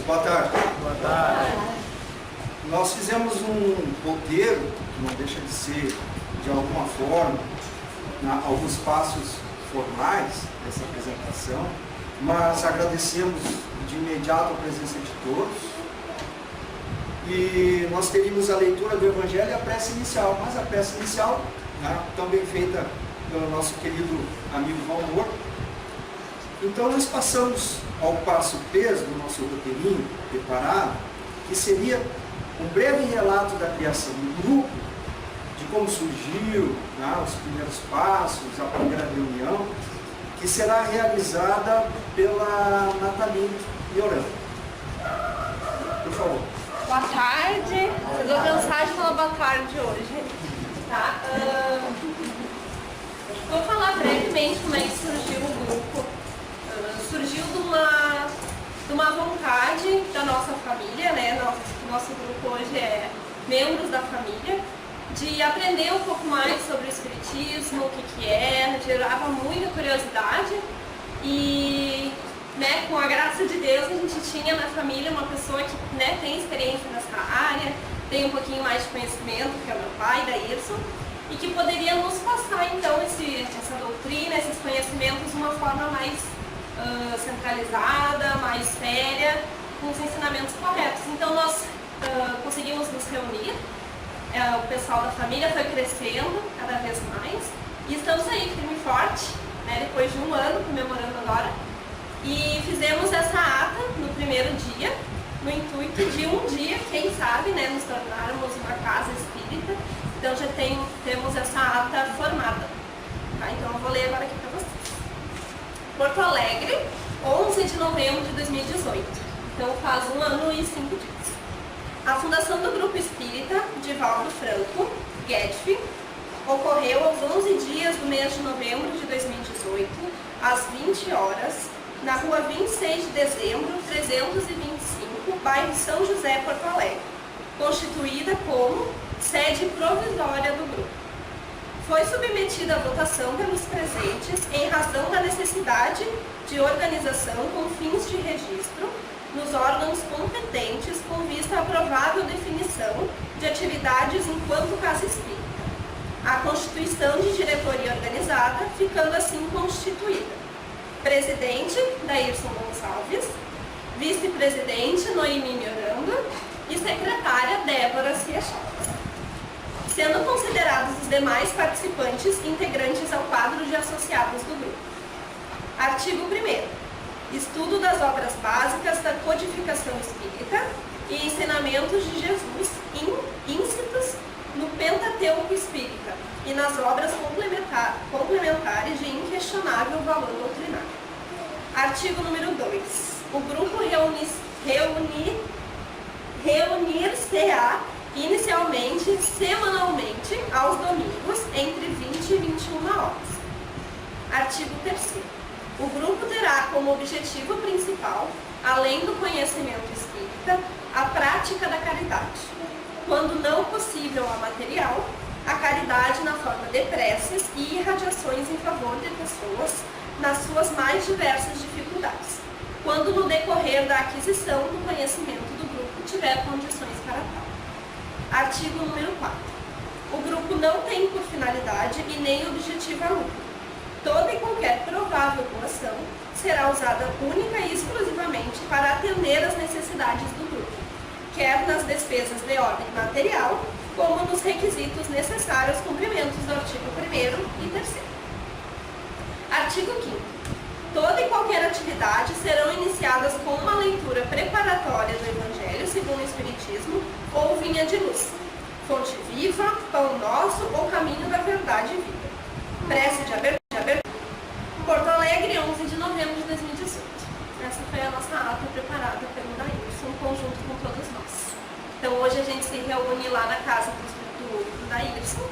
boa tarde. Boa tarde. Nós fizemos um roteiro, que não deixa de ser, de alguma forma, alguns passos formais dessa apresentação, mas agradecemos de imediato a presença de todos. E nós teríamos a leitura do Evangelho e a prece inicial, mas a prece inicial, tão bem feita pelo nosso querido amigo Valmor. Então nós passamos ao passo peso do nosso roteirinho preparado, que seria um breve relato da criação do grupo, de como surgiu, os primeiros passos, a primeira reunião, que será realizada pela Nathalie Llorando. Por favor. Boa tarde. Eu vou cansar de falar boa tarde hoje. Tá? Vou falar brevemente como é que surgiu o grupo. Surgiu de uma vontade da nossa família, né? Nosso grupo hoje é membros da família, de aprender um pouco mais sobre o Espiritismo, o que é, gerava muita curiosidade e, né, com a graça de Deus, a gente tinha na família uma pessoa que, né, tem experiência nessa área, tem um pouquinho mais de conhecimento, que é o meu pai, Daírson, e que poderia nos passar então essa doutrina, esses conhecimentos de uma forma mais centralizada, mais séria, com os ensinamentos corretos. Então nós conseguimos nos reunir, o pessoal da família foi crescendo cada vez mais e estamos aí firme e forte, né, depois de um ano, comemorando agora, e fizemos essa ata no primeiro dia, no intuito de um dia, quem sabe, né, nos tornarmos uma casa espírita. Então já temos essa ata formada. Tá? Então eu vou ler agora aqui para vocês. Porto Alegre, 11 de novembro de 2018. Então faz 1 ano e 5 dias. A fundação do Grupo Espírita Divaldo Franco, GEDF, ocorreu aos 11 dias do mês de novembro de 2018, às 20 horas, na rua 26 de dezembro, 325, bairro São José, Porto Alegre, constituída como sede provisória do grupo. Foi submetida à votação pelos presentes em razão da necessidade de organização com fins de registro nos órgãos competentes com vista à provável definição de atividades enquanto casa espírita. A constituição de diretoria organizada ficando assim constituída. Presidente, Daírson Gonçalves. Vice-presidente, Noemi Miranda. E secretária, Débora Ciachal. Sendo considerados os demais participantes integrantes ao quadro de associados do grupo. Artigo 1º. Estudo das obras básicas da codificação espírita e ensinamentos de Jesus íncitos no Pentateuco espírita e nas obras complementares de inquestionável valor doutrinário. Artigo número 2. O grupo reunir-se-á inicialmente, semanalmente, aos domingos, entre 20 e 21 horas. Artigo 3º. O grupo terá como objetivo principal, além do conhecimento espírita, a prática da caridade. Quando não possível a material, a caridade na forma de preces e irradiações em favor de pessoas nas suas mais diversas dificuldades, quando no decorrer da aquisição do conhecimento do grupo tiver condições para tal. Artigo número 4. O grupo não tem por finalidade e nem objetivo a lucro. Toda e qualquer provável doação será usada única e exclusivamente para atender às necessidades do grupo, quer nas despesas de ordem material, como nos requisitos necessários aos cumprimentos do artigo 1º e 3º. Artigo 5º. Toda e qualquer atividade serão iniciadas com uma leitura preparatória do Evangelho segundo o Espiritismo ou Vinha de Luz, Fonte Viva, Pão Nosso ou Caminho da Verdade e Vida. Prece de abertura. Porto Alegre, 11 de novembro de 2018. Essa foi a nossa ata preparada pelo Daírson, em conjunto com todos nós. Então hoje a gente se reúne lá na casa do Daírson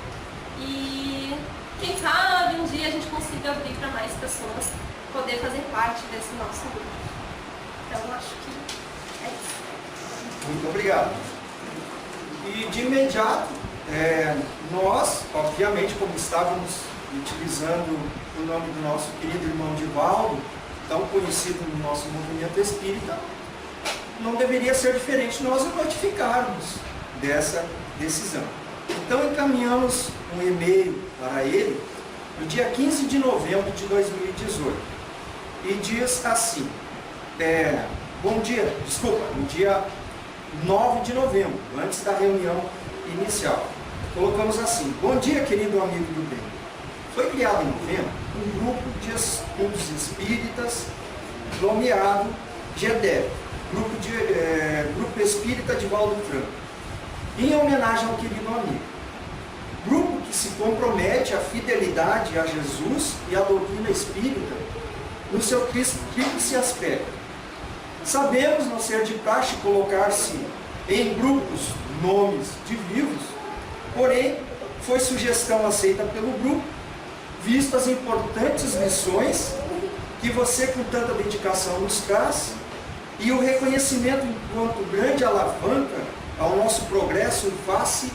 e quem sabe um dia a gente consiga abrir para mais pessoas poder fazer parte desse nosso grupo. Então acho que é isso. Muito obrigado. E de imediato, nós, obviamente, como estávamos utilizando o nome do nosso querido irmão Divaldo, tão conhecido no nosso movimento espírita, não deveria ser diferente nós o notificarmos dessa decisão. Então encaminhamos um e-mail para ele no dia 15 de novembro de 2018 e diz assim, no dia 9 de novembro, antes da reunião inicial. Colocamos assim: bom dia, querido amigo do bem. Foi criado em novembro um grupo de estudos espíritas nomeado GEDEV, Grupo Espírita de Valdo Franco, em homenagem ao querido amigo. Grupo que se compromete à fidelidade a Jesus e à doutrina espírita no seu tríplice aspecto. Sabemos não ser de praxe colocar-se em grupos nomes de vivos, porém foi sugestão aceita pelo grupo, visto as importantes lições que você com tanta dedicação nos traz e o reconhecimento enquanto grande alavanca ao nosso progresso em face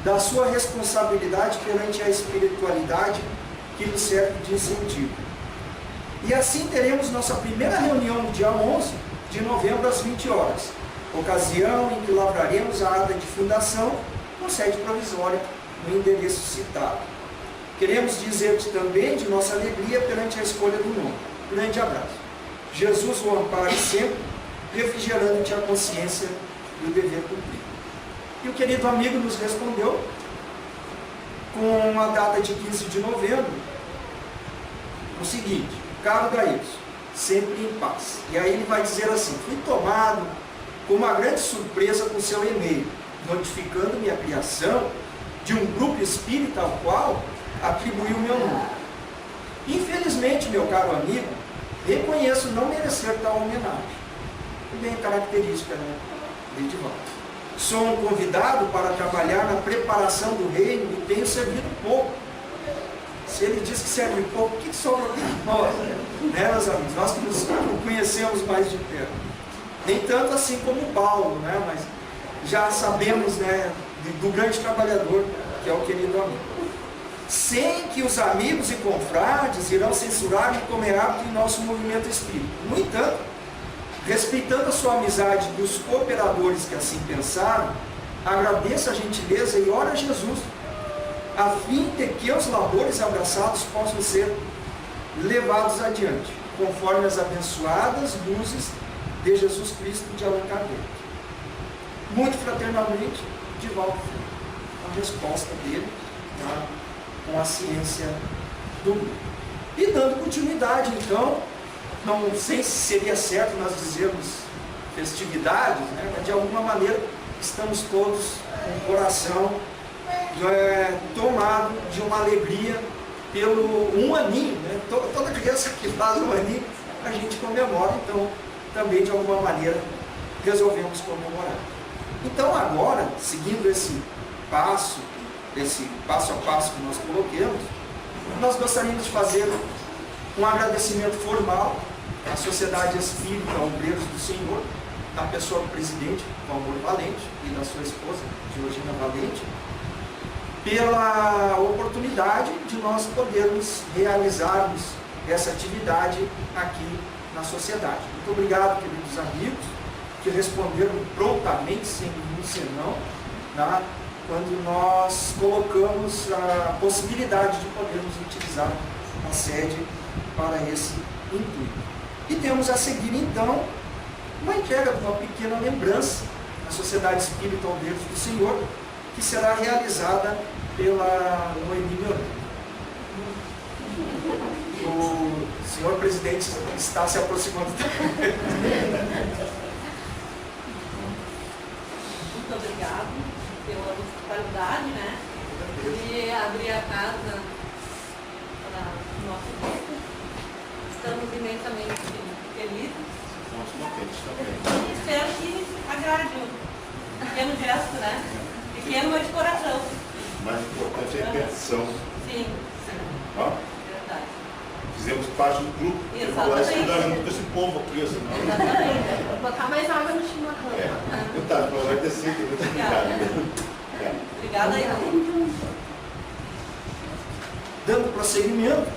da sua responsabilidade perante a espiritualidade que nos serve de incentivo. E assim teremos nossa primeira reunião no dia 11 de novembro às 20 horas, ocasião em que lavraremos a ata de fundação com sede provisória no endereço citado. Queremos dizer-te também de nossa alegria perante a escolha do nome. Grande abraço. Jesus o ampare sempre, refrigerando-te a consciência do dever cumprido. E o querido amigo nos respondeu com a data de 15 de novembro, o seguinte: caro Gaílson, sempre em paz. E aí ele vai dizer assim: fui tomado com uma grande surpresa com seu e-mail, notificando-me a criação de um grupo espírita ao qual atribuiu o meu nome. Infelizmente, meu caro amigo, reconheço não merecer tal homenagem. Bem característica, né? De Edivaldo. Sou um convidado para trabalhar na preparação do reino e tenho servido pouco. Se ele diz que serve pouco, o que sobra para nós? Né, meus amigos? Nós que nos conhecemos mais de perto. Nem tanto assim como Paulo, né? Mas já sabemos, né, do grande trabalhador que é o querido amigo. Sem que os amigos e confrades irão censurar-me como é hábito em nosso movimento espírita. No entanto, respeitando a sua amizade dos cooperadores que assim pensaram, agradeço a gentileza e oro a Jesus, a fim de que os labores abraçados possam ser levados adiante, conforme as abençoadas luzes de Jesus Cristo de Allan Kardec. Muito fraternalmente, Edivaldo Franco. A resposta dele, tá, com a ciência do grupo. E dando continuidade, então, não sei se seria certo nós dizermos festividades, né, mas de alguma maneira estamos todos com o coração tomado de uma alegria pelo um aninho, né? Toda criança que faz um aninho a gente comemora, então também de alguma maneira resolvemos comemorar. Então agora, seguindo esse passo a passo que nós coloquemos, nós gostaríamos de fazer um agradecimento formal à Sociedade Espírita Obreiros do Senhor, da pessoa do presidente, Valmor Valente, e da sua esposa, Georgina Valente, pela oportunidade de nós podermos realizarmos essa atividade aqui na sociedade. Muito obrigado, queridos amigos, que responderam prontamente, sem nenhum senão, tá? Quando nós colocamos a possibilidade de podermos utilizar a sede para esse intuito. E temos a seguir, então, uma entrega de uma pequena lembrança à Sociedade Espírita Obreiros do Senhor, que será realizada pela Noemi Leonel. O senhor presidente está se aproximando. Muito obrigado pela hospitalidade, né? E abrir a casa para o nosso grupo. Estamos imensamente felizes. Estamos contentes também. E espero que agrade um pequeno gesto, né? Pequeno, mas de coração. O mais importante é a intenção. Sim, Ó, verdade. fizemos parte do grupo. Exatamente. Esse povo aqui, assim, não. Exatamente. Vou botar mais água no chimarrão. Tá, vai descer, muito obrigado. Obrigada aí. Dando prosseguimento,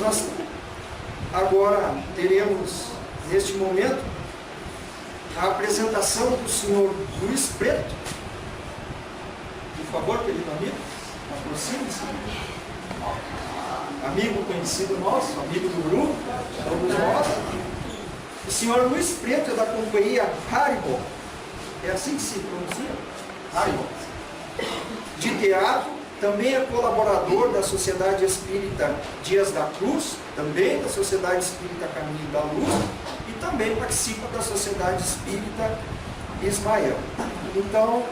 nós agora teremos, neste momento, a apresentação do senhor Luiz Preto. Por favor, querido amigo, aproxime-se. Amigo conhecido nosso, amigo do grupo, todos nós. O senhor Luiz Preto é da companhia Haribo. É assim que se pronuncia? Haribo. De teatro, também é colaborador da Sociedade Espírita Dias da Cruz, também da Sociedade Espírita Caminho da Luz, e também participa da Sociedade Espírita Ismael. Então,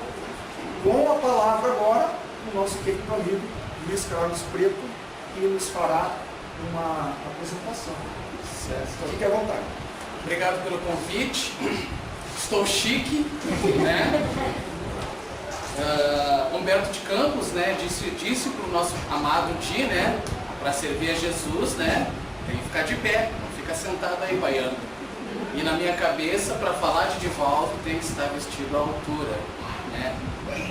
com a palavra agora, o nosso querido amigo Luiz Carlos Preto, que nos fará uma apresentação. Certo. Fique à vontade. Obrigado pelo convite. Estou chique, né? Humberto de Campos, né, disse para o nosso amado Di, né, para servir a Jesus, né, tem que ficar de pé, não fica sentado aí baiano. E na minha cabeça, para falar de Divaldo, tem que estar vestido à altura, né,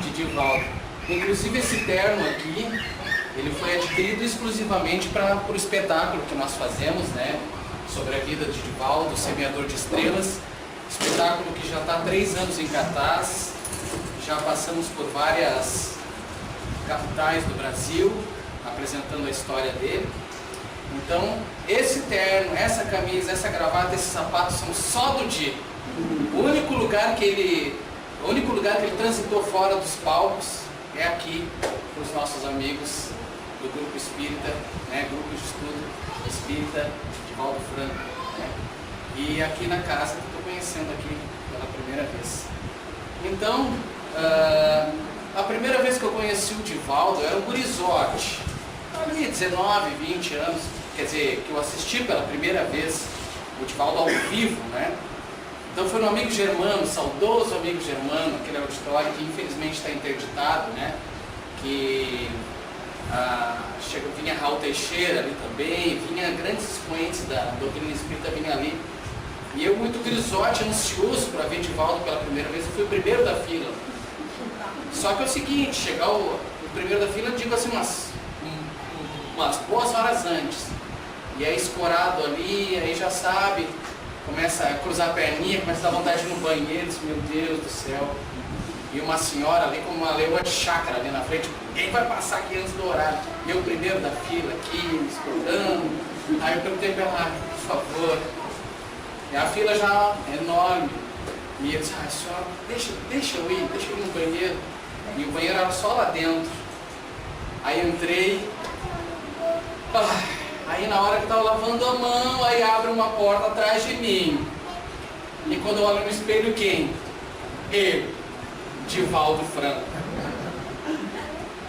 de Divaldo. Inclusive esse terno aqui, ele foi adquirido exclusivamente para o espetáculo que nós fazemos, né, sobre a vida de Divaldo, o Semeador de Estrelas, espetáculo que já está há 3 anos em cartaz. Já passamos por várias capitais do Brasil, apresentando a história dele. Então, esse terno, essa camisa, essa gravata, esses sapatos são só do Di. O único lugar que ele transitou fora dos palcos é aqui, para os nossos amigos do Grupo Espírita, né, Grupo de Estudo Espírita Divaldo Franco, né, e aqui na casa que estou conhecendo aqui pela primeira vez. Então, a primeira vez que eu conheci o Divaldo era o gurizote, ali 19, 20 anos, quer dizer, que eu assisti pela primeira vez o Divaldo ao vivo, né? Então foi no Amigo Germano, saudoso Amigo Germano, aquele auditório que infelizmente está interditado, né? Que vinha Raul Teixeira ali também, vinha grandes expoentes da doutrina espírita, vinha ali. E eu, muito grisote, ansioso para ver Divaldo pela primeira vez, eu fui o primeiro da fila. Só que é o seguinte, chegar o primeiro da fila, eu digo assim, umas boas horas antes. E aí escorado ali, aí já sabe, começa a cruzar a perninha, começa a dar vontade de ir no banheiro, diz, meu Deus do céu. E uma senhora ali, como uma leoa de chácara ali na frente, quem vai passar aqui antes do horário? E eu, o primeiro da fila aqui, me escutando. Aí eu perguntei para ela, por favor. E a fila já é enorme. E eu disse, senhora, deixa eu ir no banheiro. E o banheiro era só lá dentro. Aí entrei. Aí na hora que estava lavando a mão, aí abre uma porta atrás de mim. E quando eu olho no espelho, quem? Ele, Divaldo Franco.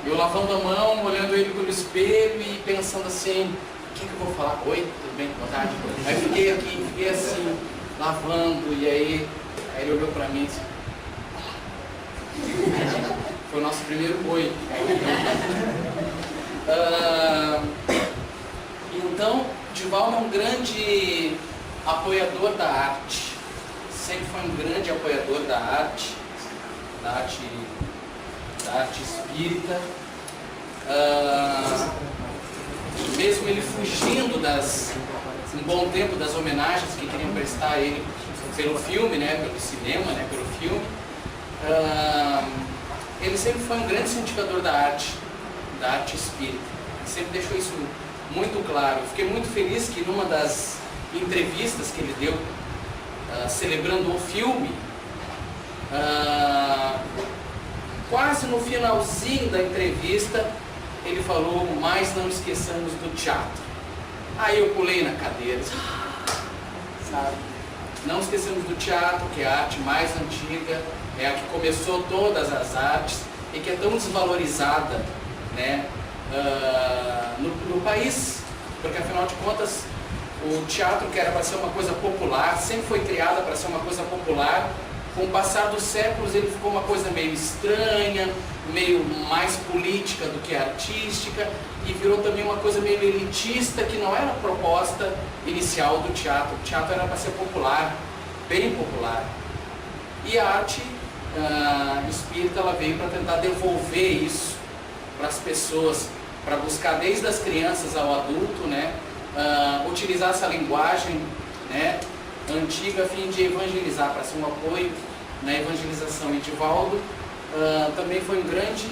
Eu lavando a mão, olhando ele pelo espelho e pensando assim, o que eu vou falar? Oi, tudo bem? Boa tarde. Aí fiquei assim, lavando, e aí ele olhou pra mim e disse, foi o nosso primeiro oi. Então, Divaldo é um grande apoiador da arte. Sempre foi um grande apoiador da arte espírita. Mesmo ele fugindo um bom tempo das homenagens que queriam prestar a ele pelo filme, né, pelo cinema, né, pelo filme, ele sempre foi um grande incentivador da arte espírita. Sempre deixou isso muito claro. Eu fiquei muito feliz que numa das entrevistas que ele deu, celebrando o filme, quase no finalzinho da entrevista, ele falou, mas não esqueçamos do teatro. Aí eu pulei na cadeira, sabe? Não esqueçamos do teatro, que é a arte mais antiga, é a que começou todas as artes e que é tão desvalorizada, né, no país, porque afinal de contas o teatro, que era para ser uma coisa popular, sempre foi criada para ser uma coisa popular. Com o passar dos séculos ele ficou uma coisa meio estranha, meio mais política do que artística, e virou também uma coisa meio elitista, que não era a proposta inicial do teatro. O teatro era para ser popular, bem popular. E a arte espírita, ela veio para tentar devolver isso para as pessoas, para buscar desde as crianças ao adulto, né, utilizar essa linguagem, né, antiga a fim de evangelizar, para ser um apoio na evangelização. E Divaldo também foi um grande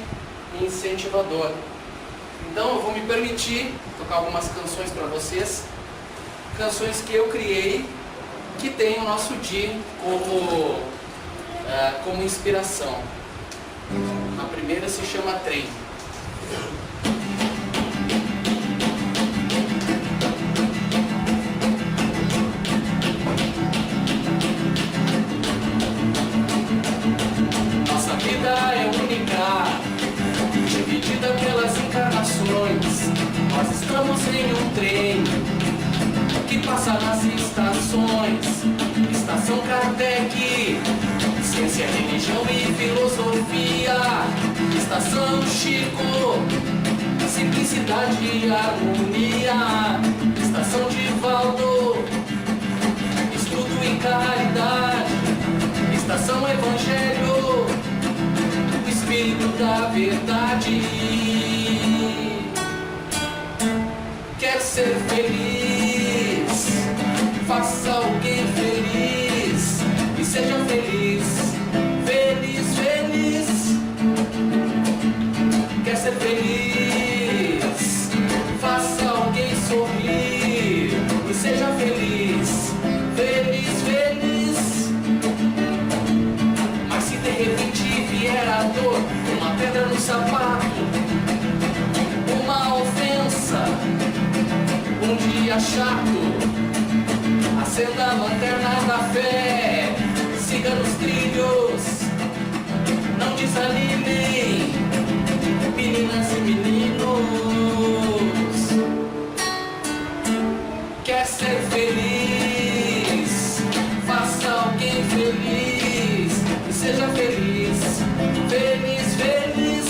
incentivador. Então eu vou me permitir tocar algumas canções para vocês, canções que eu criei, que tem o nosso Di como inspiração. A primeira se chama Trem. Nossa vida é única, dividida pelas encarnações. Nós estamos em um trem que passa nas estações. Estação Kardec, ciência, religião e filosofia. Estação Chico, simplicidade e harmonia. Estação Divaldo, estudo e caridade. Estação Evangelho, o Espírito da Verdade. Quer ser feliz? Faça alguém feliz e seja feliz, feliz, feliz. Quer ser feliz? Faça alguém sorrir e seja feliz, feliz, feliz. Mas se de repente vier a dor, uma pedra no sapato, uma ofensa, um dia chato, acenda a lanterna da fé, siga nos trilhos, não desanimem, meninas e meninos. Quer ser feliz? Faça alguém feliz e seja feliz, feliz, feliz.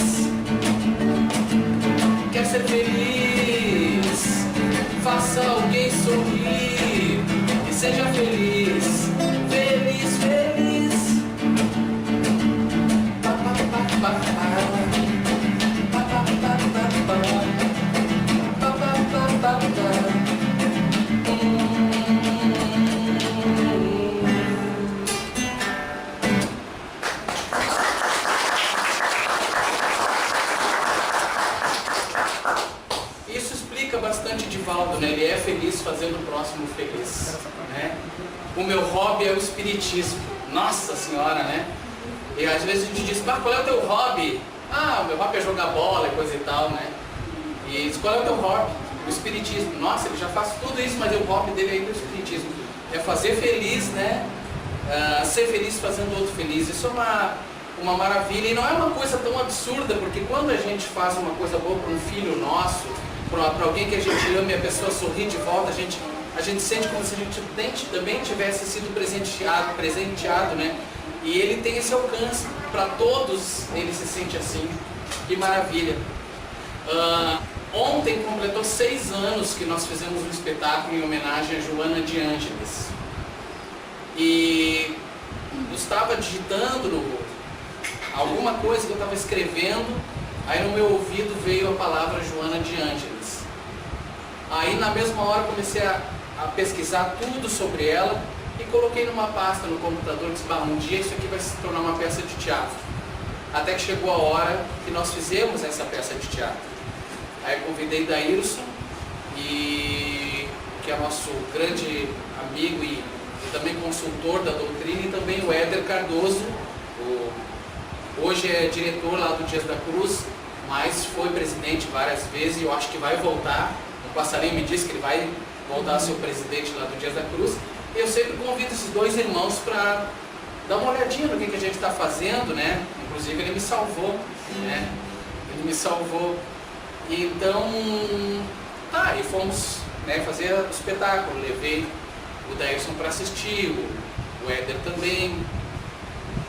Quer ser feliz? Faça alguém sorrir e seja feliz, feliz, feliz. Isso explica bastante Divaldo, né? Ele é feliz fazendo o próximo feliz, né? O meu hobby é o espiritismo. Nossa senhora, né? E às vezes a gente diz, qual é o teu hobby? Ah, o meu hobby é jogar bola e coisa e tal, né? E diz, qual é o teu hobby? O espiritismo. Nossa, ele já faz tudo isso, mas o hobby dele ainda é o espiritismo. É fazer feliz, né? Ser feliz fazendo outro feliz. Isso é uma maravilha. E não é uma coisa tão absurda, porque quando a gente faz uma coisa boa para um filho nosso, para alguém que a gente ama e a pessoa sorri de volta, a gente sente como se a gente também tivesse sido presenteado, né? E ele tem esse alcance, para todos ele se sente assim, que maravilha. Ontem completou 6 anos que nós fizemos um espetáculo em homenagem a Joana de Ângeles. E eu estava digitando alguma coisa que eu estava escrevendo, aí no meu ouvido veio a palavra Joana de Ângeles. Aí na mesma hora comecei a pesquisar tudo sobre ela e coloquei numa pasta no computador e disse, um dia isso aqui vai se tornar uma peça de teatro. Até que chegou a hora que nós fizemos essa peça de teatro. Aí eu convidei Daírson, que é nosso grande amigo e também consultor da doutrina, e também o Éder Cardoso, hoje é diretor lá do Dias da Cruz, mas foi presidente várias vezes e eu acho que vai voltar. O passarinho me disse que ele vai voltar a ser o presidente lá do Dias da Cruz. E eu sempre convido esses dois irmãos para dar uma olhadinha no que a gente está fazendo, né? Inclusive ele me salvou, né? Ele me salvou. Então, e fomos, né, fazer o espetáculo. Levei o Daírson para assistir, o Éder também.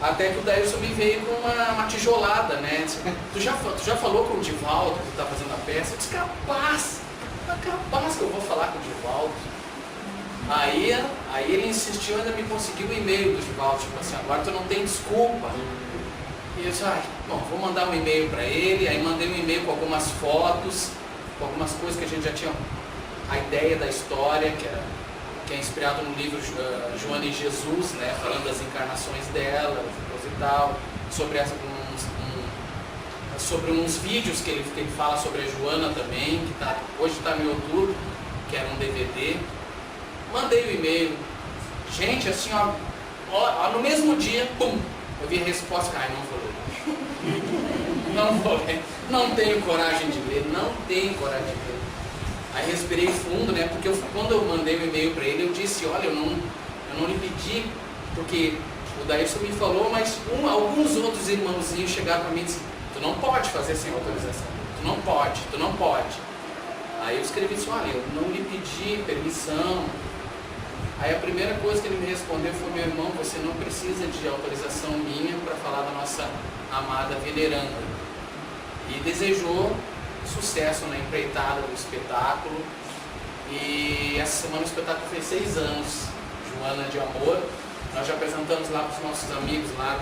Até que o Daírson me veio com uma tijolada, né? Disse, tu já falou com o Divaldo que tu tá fazendo a peça? Eu disse, capaz que eu vou falar com o Divaldo. Aí ele insistiu, ainda me conseguiu o e-mail do Divaldo, tipo assim, agora tu não tem desculpa. E eu disse, vou mandar um e-mail para ele. Aí mandei um e-mail com algumas fotos, com algumas coisas que a gente já tinha a ideia da história, que que é inspirado no livro Joana e Jesus, né, falando das encarnações dela, coisa e tal, sobre uns vídeos que ele fala sobre a Joana também, que hoje está no YouTube, que era um DVD. Mandei o e-mail. Gente, assim, ó, no mesmo dia, pum, eu vi a resposta, não vou ler. Não vou ler. Não tenho coragem de ler, não tenho coragem de ler. Aí respirei fundo, né, porque quando eu mandei o e-mail para ele, eu disse, olha, eu não lhe pedi, porque o Daílson me falou, mas alguns outros irmãozinhos chegaram para mim e disseram, tu não pode fazer sem autorização, tu não pode. Aí eu escrevi assim, olha, eu não lhe pedi permissão. Aí a primeira coisa que ele me respondeu foi, meu irmão, você não precisa de autorização minha para falar da nossa amada veneranda. E desejou sucesso na empreitada do espetáculo. E essa semana o espetáculo fez 6 anos, Joana de Amor. Nós já apresentamos lá para os nossos amigos lá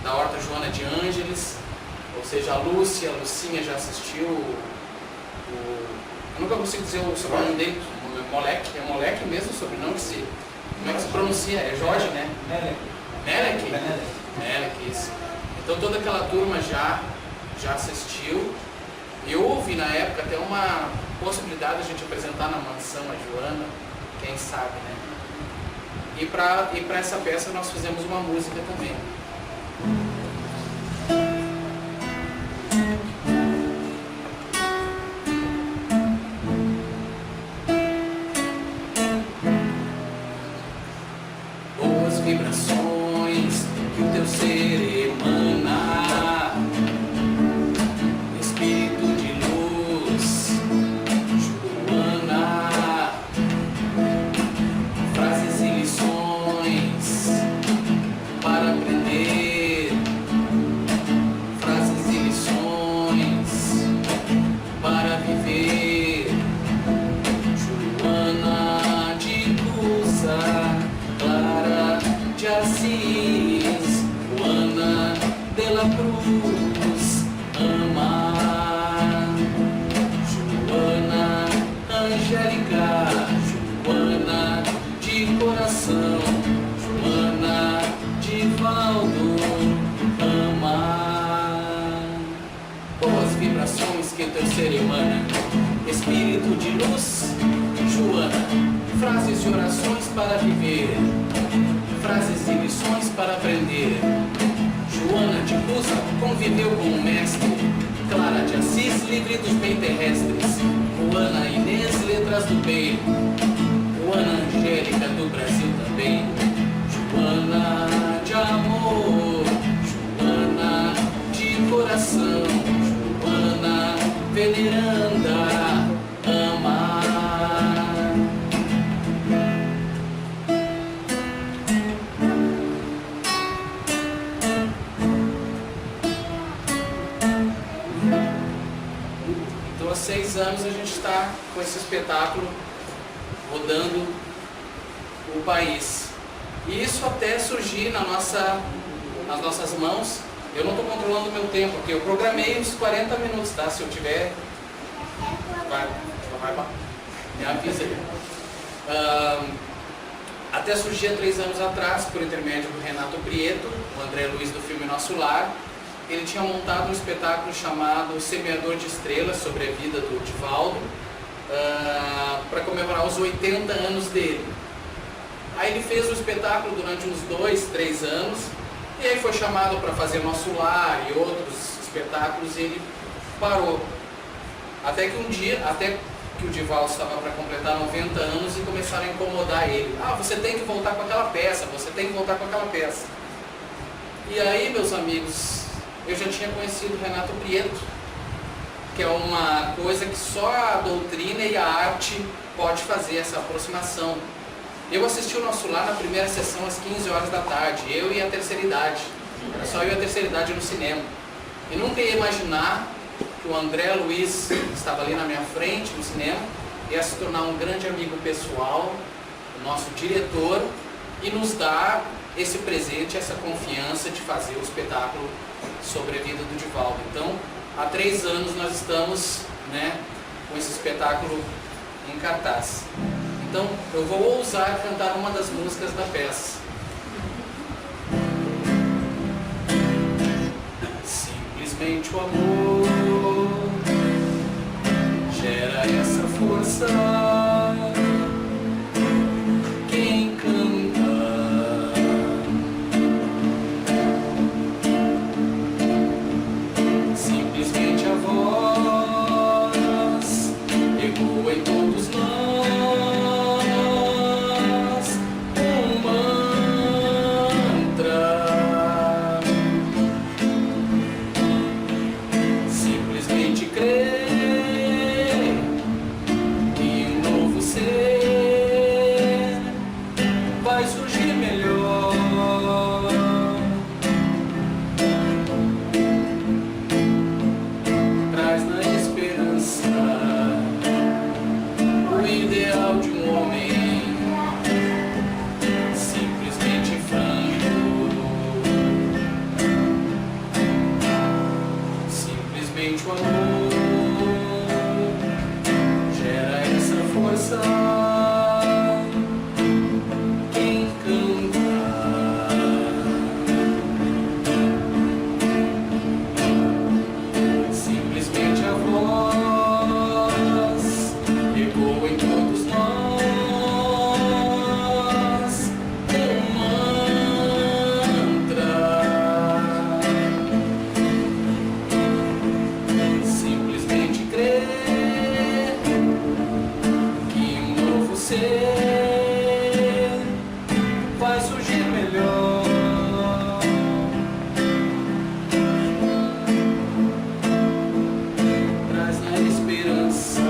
da Horta Joana de Ângeles. Ou seja, a Lúcia, a Lucinha já assistiu. Eu nunca consigo dizer o sobrenome dele. Moleque, é Moleque mesmo o sobrenome? Como é que se pronuncia? É Jorge, né? Melek, isso. Então toda aquela turma já assistiu. E houve na época até uma possibilidade de a gente apresentar na mansão a Joana, quem sabe, né? E para essa peça nós fizemos uma música também. Boas vibrações que o teu ser emana, espírito de luz, Joana, frases e lições para aprender, frases e lições para viver, Joana de Cusa, Clara de Assis, Joana de la Cruz, ama, Joana Angélica, Joana de coração, Joana de Valdo, ama. Boas vibrações que teu ser emana, espírito de luz, Joana, frases e orações para viver, frases e lições para aprender. Joana de Cusa conviveu com o mestre, Clara de Assis, livre dos bem terrestres, Joana Inês, letras do bem, Joana Angélica do Brasil também, Joana de amor, Joana de coração, Joana veneranda, ama. Então há 6 anos a gente está com esse espetáculo rodando o país. E isso até surgir nas nossas mãos. Eu não estou controlando o meu tempo, porque eu programei uns 40 minutos, tá? Se eu tiver... Vai, me avisa aí. Até surgir há 3 anos atrás, por intermédio do Renato Prieto, o André Luiz do filme Nosso Lar, ele tinha montado um espetáculo chamado Semeador de Estrelas, sobre a vida do Divaldo, para comemorar os 80 anos dele. Aí ele fez o espetáculo durante uns 2, 3 anos, e aí foi chamado para fazer Nosso Lar e outros espetáculos, e ele parou. Até que um dia, até que o Divaldo estava para completar 90 anos e começaram a incomodar ele. Você tem que voltar com aquela peça, você tem que voltar com aquela peça. E aí, meus amigos, eu já tinha conhecido o Renato Prieto, que é uma coisa que só a doutrina e a arte pode fazer, essa aproximação. Eu assisti o Nosso Lar na primeira sessão às 15 horas da tarde, eu e a terceira idade. Era só eu e a terceira idade no cinema. E nunca ia imaginar que o André Luiz, que estava ali na minha frente no cinema, ia se tornar um grande amigo pessoal, o nosso diretor, e nos dar esse presente, essa confiança de fazer o espetáculo sobre a vida do Divaldo. Então, há 3 anos nós estamos, né, com esse espetáculo em cartaz. Então eu vou ousar cantar uma das músicas da peça. Simplesmente o amor gera essa força. Quem canta simplesmente a voz ecoa em todos nós, um mantra. Simplesmente crer que um novo ser vai surgir melhor. Traz na esperança o ideal de um homem simplesmente franco. Simplesmente o amor gera essa força. Quem canta simplesmente a voz ecoa em todos nós, um mantra. Simplesmente crer que um novo ser vai surgir melhor. Traz na esperança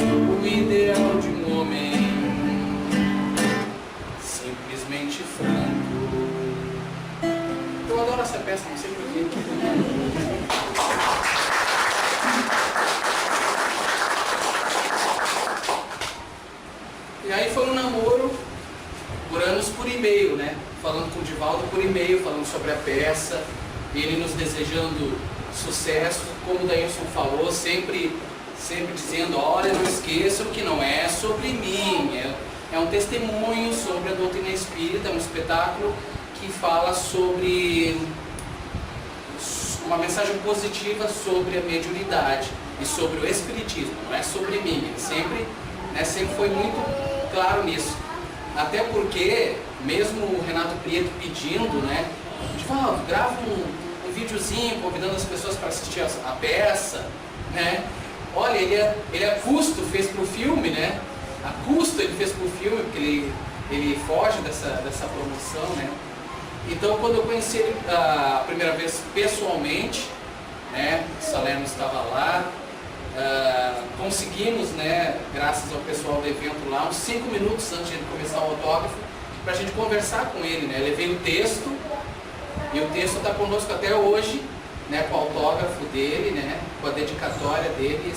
o ideal de um homem simplesmente franco. Eu adoro essa peça, não sei porquê. E aí foi um namoro por anos por e-mail, né? Falando com o Divaldo por e-mail, falando sobre a peça, ele nos desejando sucesso, como o Dailson falou, sempre dizendo, olha, não esqueçam que não é sobre mim, é um testemunho sobre a doutrina espírita, é um espetáculo que fala sobre uma mensagem positiva sobre a mediunidade e sobre o espiritismo, não é sobre mim. Ele sempre foi muito claro nisso. Até porque, mesmo o Renato Prieto pedindo, né, Divaldo, grava um videozinho convidando as pessoas para assistir a peça, né? Olha, ele a custo fez pro filme, né? A custo ele fez pro filme, porque ele foge dessa promoção, né? Então, quando eu conheci ele a primeira vez pessoalmente, né, o Salerno estava lá, conseguimos, né, graças ao pessoal do evento lá, uns 5 minutos antes de ele começar o autógrafo, para a gente conversar com ele, né? Levei o texto, e o texto está conosco até hoje, né, com o autógrafo dele, né, com a dedicatória dele,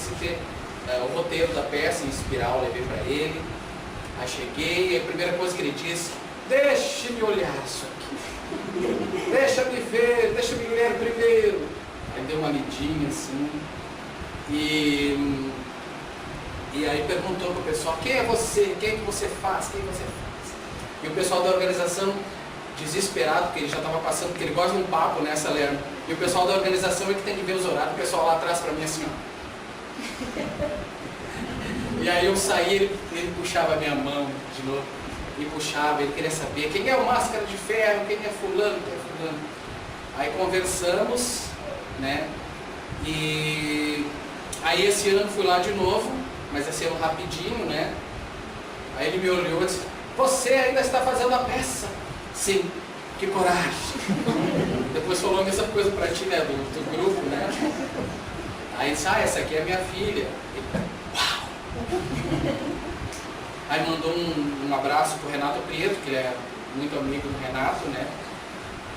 o roteiro da peça em espiral eu levei para ele. Aí cheguei, e a primeira coisa que ele disse, deixe-me olhar isso aqui, deixa-me ver, deixa-me ler primeiro. Aí deu uma lidinha assim, e aí perguntou para o pessoal, quem é você, quem que você faz, quem você faz? E o pessoal da organização, desesperado, porque ele já estava passando, porque ele gosta de um papo, né, Salerno? E o pessoal da organização é que tem que ver os horários, o pessoal lá atrás para mim assim, ó. E aí eu saí, ele puxava a minha mão de novo, e puxava, ele queria saber quem é o Máscara de Ferro, quem é fulano, quem é fulano. Aí conversamos, né, e aí esse ano fui lá de novo, mas esse ano rapidinho, né, aí ele me olhou e disse, você ainda está fazendo a peça? Sim, que coragem. Depois falou a mesma coisa pra ti, né, do grupo, né? Aí disse, essa aqui é minha filha. E, uau! Aí mandou um abraço pro Renato Prieto, que ele é muito amigo do Renato, né?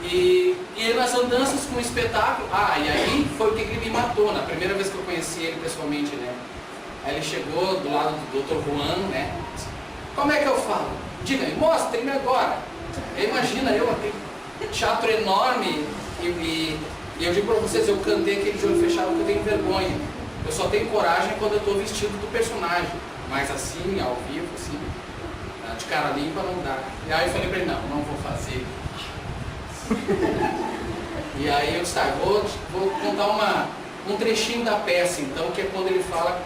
E nas andanças com o espetáculo, e aí foi o que ele me matou, na primeira vez que eu conheci ele pessoalmente, né? Aí ele chegou do lado do Dr. Juan, né? Como é que eu falo? Diga aí, mostre-me agora. Imagina eu, aquele teatro enorme, e eu digo para vocês, eu cantei aquele de olho fechado porque eu tenho vergonha. Eu só tenho coragem quando eu estou vestido do personagem. Mas assim, ao vivo, assim, de cara limpa não dá. E aí eu falei pra ele, não vou fazer. E aí eu disse, vou contar um trechinho da peça, então, que é quando ele fala,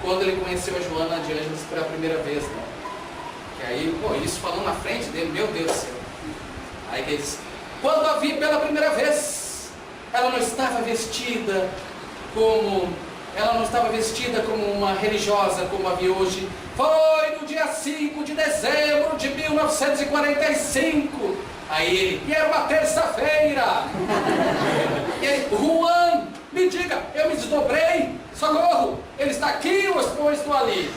quando ele conheceu a Joana de Ângeles pela primeira vez, né? Que aí, isso falando na frente dele, meu Deus do céu. Aí que ele diz, quando a vi pela primeira vez, ela não estava vestida como uma religiosa como a vi hoje. Foi no dia 5 de dezembro de 1945. Aí ele, e era uma terça-feira. E ele, Juan, me diga, eu me desdobrei, socorro, ele está aqui ou eu estou ali?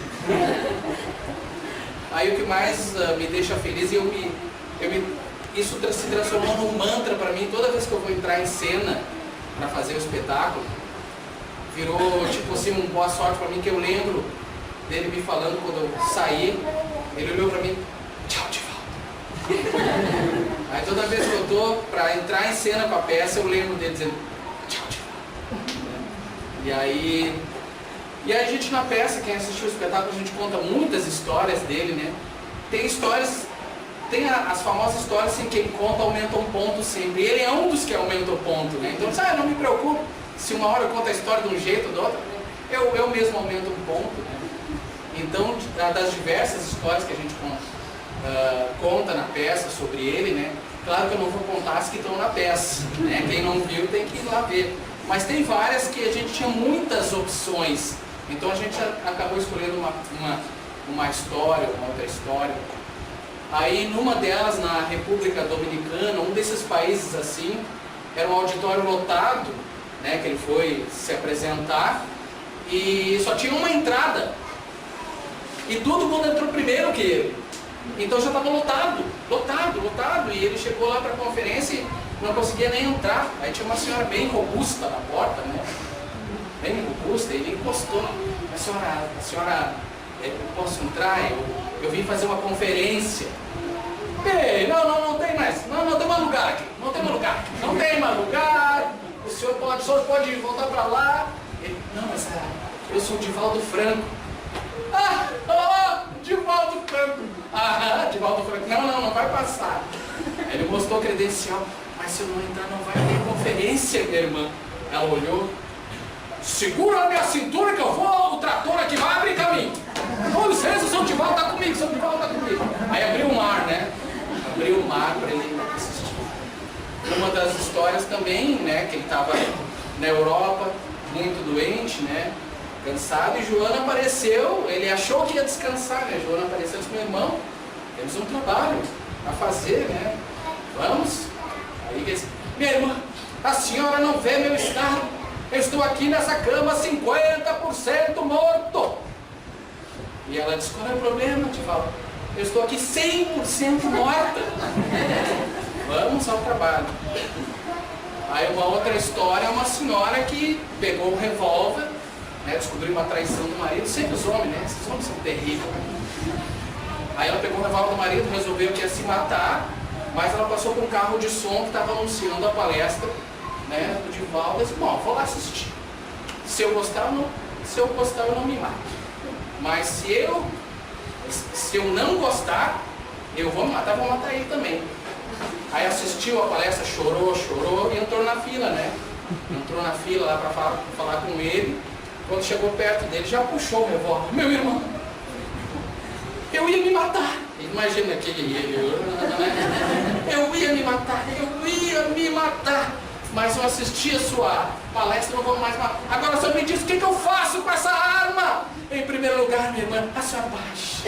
Aí o que mais me deixa feliz, isso se transformou num mantra para mim, toda vez que eu vou entrar em cena para fazer o espetáculo, virou tipo assim, um boa sorte para mim, que eu lembro dele me falando quando eu saí, ele olhou para mim, tchau, Divaldo. Aí toda vez que eu tô para entrar em cena com a peça, eu lembro dele dizendo, tchau, Divaldo. E aí a gente na peça, quem assistiu o espetáculo, a gente conta muitas histórias dele, né? Tem histórias, tem as famosas histórias assim, quem conta aumenta um ponto sempre. E ele é um dos que aumenta o ponto, né? Então, não me preocupo se uma hora eu conto a história de um jeito ou do outro, eu mesmo aumento um ponto, né? Então, das diversas histórias que a gente conta na peça sobre ele, né? Claro que eu não vou contar as que estão na peça, né? Quem não viu tem que ir lá ver. Mas tem várias que a gente tinha muitas opções. Então a gente acabou escolhendo uma história, uma outra história. Aí numa delas, na República Dominicana, um desses países assim, era um auditório lotado, né, que ele foi se apresentar, e só tinha uma entrada. E todo mundo entrou primeiro que ele. Então já estava lotado, e ele chegou lá para a conferência e não conseguia nem entrar. Aí tinha uma senhora bem robusta na porta, né? Bem robusta, ele encostou. A senhora, eu posso entrar? Eu vim fazer uma conferência. Ei, não tem mais. Não tem mais lugar aqui. Não tem mais lugar. O senhor pode voltar para lá. Ele, não, mas eu sou o Divaldo Franco. Divaldo Franco. Divaldo Franco. Não vai passar. Aí ele mostrou a credencial. Mas se eu não entrar, não vai ter conferência, minha irmã. Ela olhou. Segura a minha cintura que eu vou, o trator aqui vai abrir caminho. Com licença, o seu Divaldo está comigo, Aí abriu o mar, né? Abriu o mar para ele assistir. Uma das histórias também, né, que ele estava na Europa, muito doente, né? Cansado, e Joana apareceu, ele achou que ia descansar, né? Joana apareceu e disse, meu irmão, temos um trabalho a fazer, né? Vamos? Aí ele disse, minha irmã, a senhora não vê meu estado? Eu estou aqui nessa cama 50% morto. E ela disse, qual é o problema, Divaldo? Eu estou aqui 100% morta. Vamos ao trabalho. Aí uma outra história é uma senhora que pegou um revólver, né, descobriu uma traição do marido, sempre os homens, né? Esses homens são terríveis. Aí ela pegou o revólver do marido, resolveu que ia se matar, mas ela passou por um carro de som que estava anunciando a palestra, né, do Divaldo, e disse, bom, vou lá assistir. Se eu gostar, eu não me mato. Mas se eu não gostar, eu vou me matar, vou matar ele também. Aí assistiu a palestra, chorou e entrou na fila, né? Entrou na fila lá para falar com ele. Quando chegou perto dele, já puxou o revólver. Meu irmão, eu ia me matar. Imagina ele, eu ia me matar. Mas eu assisti a sua palestra, não vou mais matar. Agora só me diz o que eu faço com essa arma. Em primeiro lugar, minha irmã, a senhora baixa.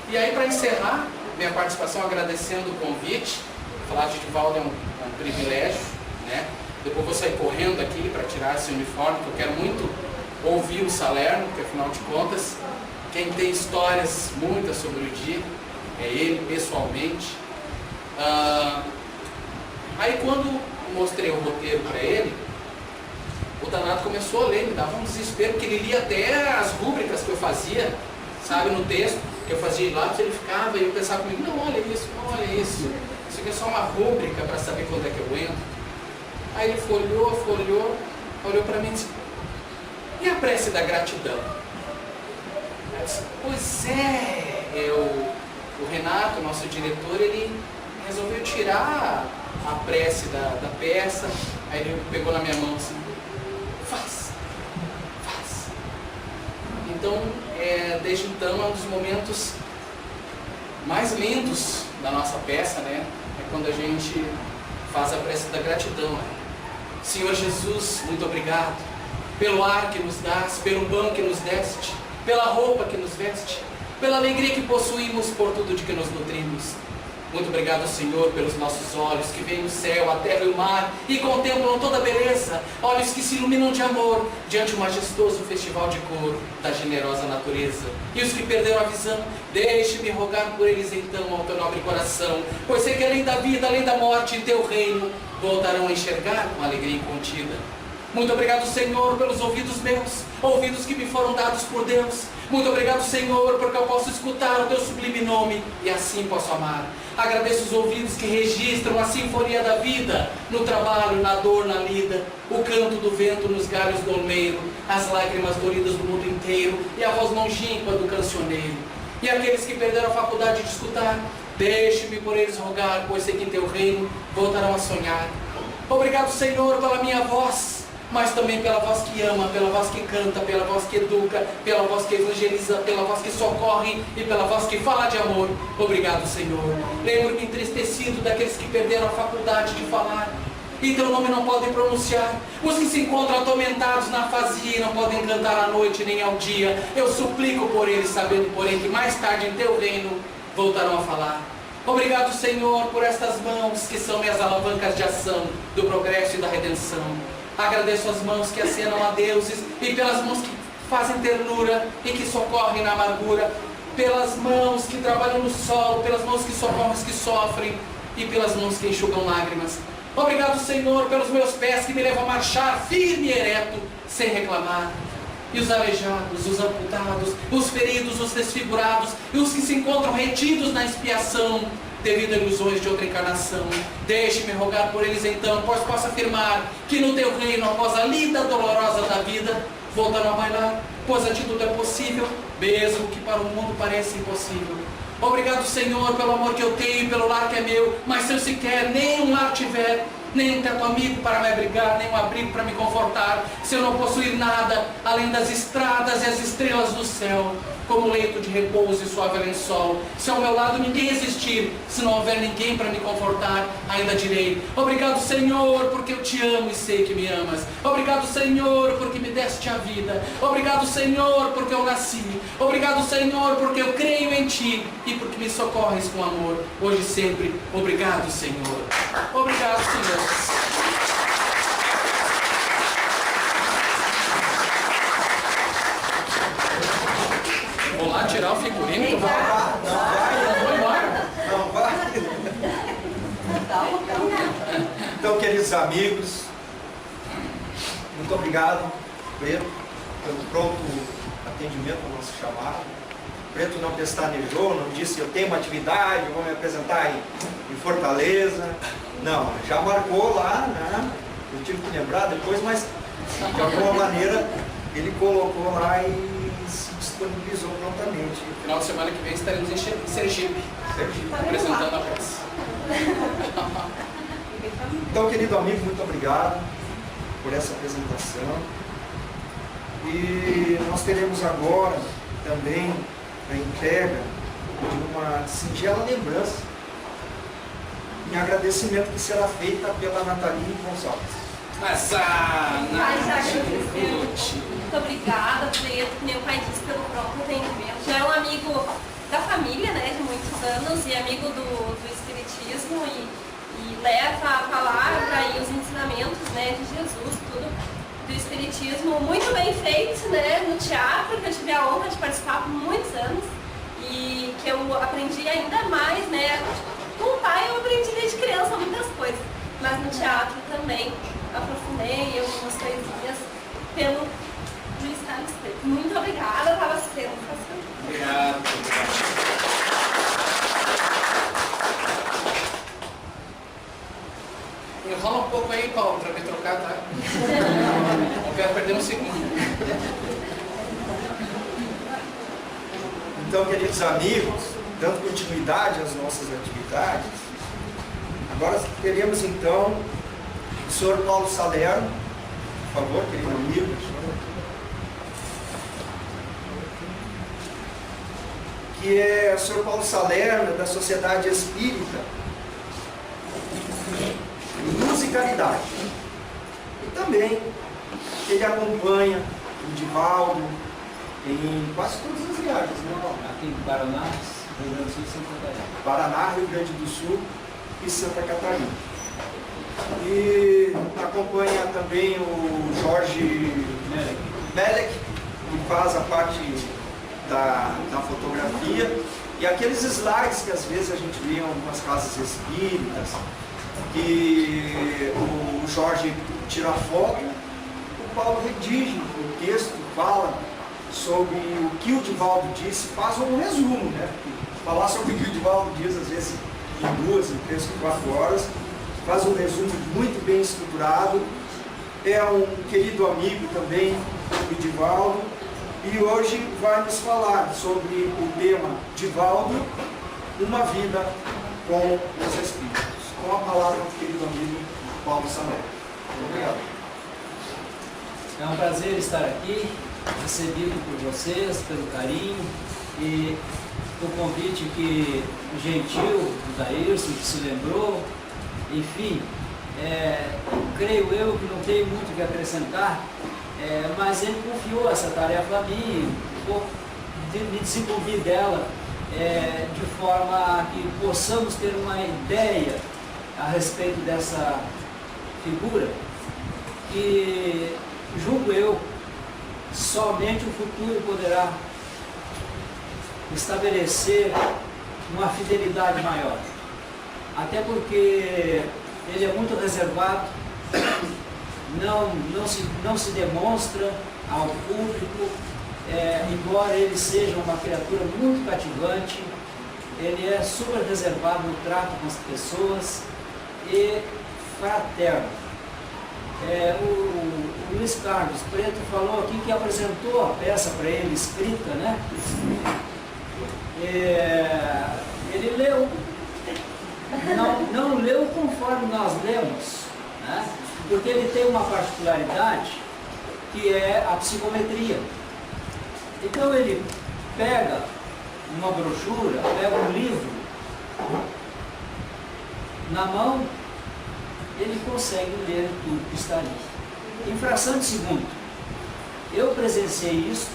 E aí, para encerrar minha participação, agradecendo o convite, falar de Divaldo é um privilégio, né? Depois vou sair correndo aqui para tirar esse uniforme, porque eu quero muito ouvir o Salerno, porque afinal de contas, quem tem histórias muitas sobre o dia é ele pessoalmente. Aí quando mostrei o roteiro para ele, o danado começou a ler, me dava um desespero, porque ele lia até as rúbricas que eu fazia, sabe, no texto que eu fazia lá, que ele ficava e eu pensava comigo, não, olha isso, isso aqui é só uma rúbrica para saber quando é que eu entro. Aí ele folheou, olhou para mim e disse, e a prece da gratidão? Eu disse, pois é, o Renato, nosso diretor, ele resolveu tirar a prece da peça. Aí ele pegou na minha mão assim, faz. Então, desde então, é um dos momentos mais lindos da nossa peça, né? É quando a gente faz a prece da gratidão, né? Senhor Jesus, muito obrigado pelo ar que nos dás, pelo pão que nos deste, pela roupa que nos veste, pela alegria que possuímos por tudo de que nos nutrimos. Muito obrigado, Senhor, pelos nossos olhos que veem o céu, a terra e o mar e contemplam toda a beleza, olhos que se iluminam de amor diante do majestoso festival de cor da generosa natureza. E os que perderam a visão, deixe-me rogar por eles então ao teu nobre coração, pois sei que além da vida, além da morte, em teu reino voltarão a enxergar com alegria incontida. Muito obrigado, Senhor, pelos ouvidos meus, ouvidos que me foram dados por Deus. Muito obrigado, Senhor, porque eu posso escutar o teu sublime nome e assim posso amar. Agradeço os ouvidos que registram a sinfonia da vida, no trabalho, na dor, na lida, o canto do vento nos galhos do olmeiro, as lágrimas doridas do mundo inteiro e a voz longínqua do cancioneiro. E aqueles que perderam a faculdade de escutar, deixe-me por eles rogar, pois sei que em teu reino voltarão a sonhar. Obrigado, Senhor, pela minha voz, mas também pela voz que ama, pela voz que canta, pela voz que educa, pela voz que evangeliza, pela voz que socorre e pela voz que fala de amor. Obrigado, Senhor. Lembro-me entristecido daqueles que perderam a faculdade de falar e teu nome não podem pronunciar, os que se encontram atormentados na afasia e não podem cantar à noite nem ao dia. Eu suplico por eles, sabendo, porém, que mais tarde em teu reino voltarão a falar. Obrigado, Senhor, por estas mãos que são minhas alavancas de ação do progresso e da redenção. Agradeço as mãos que acenam a deuses e pelas mãos que fazem ternura e que socorrem na amargura, pelas mãos que trabalham no solo, pelas mãos que socorrem os que sofrem e pelas mãos que enxugam lágrimas. Obrigado, Senhor, pelos meus pés que me levam a marchar firme e ereto, sem reclamar. E os aleijados, os amputados, os feridos, os desfigurados e os que se encontram retidos na expiação devido a ilusões de outra encarnação. Deixe-me rogar por eles então, pois posso afirmar que no teu reino, após a lida dolorosa da vida, voltarão a bailar, pois a ti tudo é possível, mesmo que para o mundo pareça impossível. Obrigado, Senhor, pelo amor que eu tenho e pelo lar que é meu, mas se eu sequer nem um lar tiver, nem um teto amigo para me abrigar, nem um abrigo para me confortar, se eu não possuir nada além das estradas e as estrelas do céu, como leito de repouso e suave lençol, se ao meu lado ninguém existir, se não houver ninguém para me confortar, ainda direi, obrigado, Senhor, porque eu te amo e sei que me amas. Obrigado, Senhor, porque me deste a vida. Obrigado, Senhor, porque eu nasci. Obrigado, Senhor, porque eu creio em ti e porque me socorres com amor, hoje e sempre. Obrigado, Senhor. Obrigado, Senhor. Vou lá tirar o figurino. Não vai. Então, queridos amigos, muito obrigado, Preto, pelo pronto atendimento ao nosso chamado. Preto não pestanejou, não disse eu tenho uma atividade, vou me apresentar em Fortaleza. Não, já marcou lá, né? Eu tive que lembrar depois, mas de alguma maneira ele colocou lá e se disponibilizou prontamente. No final de semana que vem estaremos em Sergipe, apresentando a peça. Então, querido amigo, muito obrigado por essa apresentação. E nós teremos agora também a entrega de uma singela lembrança em agradecimento que será feita pela Nathalie Gonçalves. Muito obrigada, Preto, que meu pai disse, pelo próprio atendimento. Já é um amigo da família, né, de muitos anos, e amigo do Espiritismo, e leva a palavra e os ensinamentos, né, de Jesus, tudo do Espiritismo, muito bem feito, né, no teatro, que eu tive a honra de participar por muitos anos, e que eu aprendi ainda mais, né, com o pai eu aprendi desde criança muitas coisas, mas no teatro também aprofundei algumas coisinhas pelo Luiz Carlos Preto. Muito obrigada, eu estava sendo fascinante. Obrigado. Enrola um pouco aí, Paulo, para me trocar, tá? Não quero perder um segundo. Então, queridos amigos, dando continuidade às nossas atividades, agora teremos então o senhor Paulo Salerno, por favor, querido amigo, que é o senhor Paulo Salerno, da Sociedade Espírita Musicalidade. E também ele acompanha o Divaldo em quase todas as viagens, né, Paulo? Aqui em Paraná, Rio Grande do Sul e Santa Catarina. Paraná, Rio Grande do Sul e Santa Catarina. E acompanha também o Jorge Melek, que faz a parte da fotografia. E aqueles slides que às vezes a gente vê em algumas casas espíritas, que o Jorge tira foto, o Paulo redige o texto, fala sobre o que o Divaldo disse, faz um resumo, né? Falar sobre o que o Divaldo diz, às vezes, em 2, em 3, 4 horas, faz um resumo muito bem estruturado, é um querido amigo também do Divaldo, e hoje vai nos falar sobre o tema Divaldo, uma vida com os Espíritos. Com a palavra do querido amigo Paulo Salerno. Obrigado. É um prazer estar aqui, recebido por vocês, pelo carinho e o convite que gentil do Daírson, que se lembrou. Enfim, creio eu que não tenho muito o que acrescentar, mas ele confiou essa tarefa a mim, me desenvolvi dela de forma que possamos ter uma ideia a respeito dessa figura, que julgo eu, somente o futuro poderá estabelecer uma fidelidade maior. Até porque ele é muito reservado, não se demonstra ao público, embora ele seja uma criatura muito cativante, ele é super reservado no trato com as pessoas e fraterno. O Luiz Carlos Preto falou aqui que apresentou a peça para ele escrita, né? Ele leu, não leu conforme nós lemos, né? Porque ele tem uma particularidade que é a psicometria. Então ele pega uma brochura, pega um livro na mão, ele consegue ler tudo que está ali. Em fração de segundo. Eu presenciei isso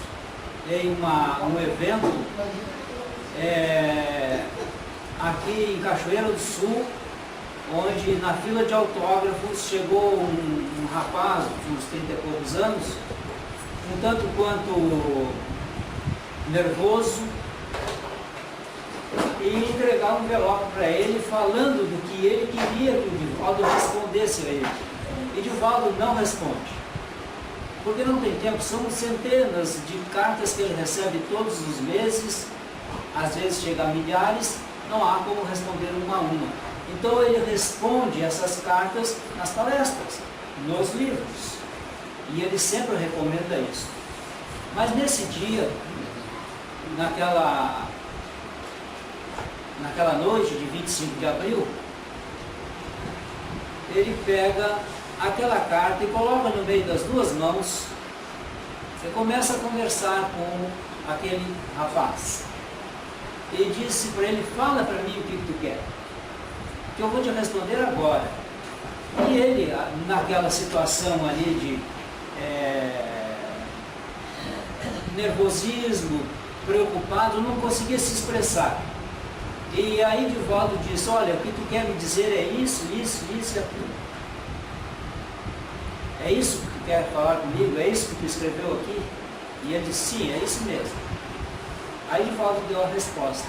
em um evento aqui em Cachoeira do Sul, onde na fila de autógrafos chegou um rapaz de uns 30 e poucos anos, um tanto quanto nervoso, e entregar um envelope para ele falando do que ele queria que o Divaldo respondesse a ele. E Divaldo não responde, porque não tem tempo. São centenas de cartas que ele recebe todos os meses, às vezes chega a milhares, não há como responder uma a uma. Então ele responde essas cartas nas palestras, nos livros, e ele sempre recomenda isso. Mas nesse dia, naquela noite de 25 de abril, ele pega aquela carta e coloca no meio das duas mãos e começa a conversar com aquele rapaz. E disse para ele: fala para mim o que tu quer, que eu vou te responder agora. E ele, naquela situação ali de nervosismo, preocupado, não conseguia se expressar. E aí Divaldo disse: olha, o que tu quer me dizer é isso, isso, isso e aquilo. É isso que tu quer falar comigo? É isso que tu escreveu aqui? E ele disse: sim, é isso mesmo. Aí Divaldo deu a resposta.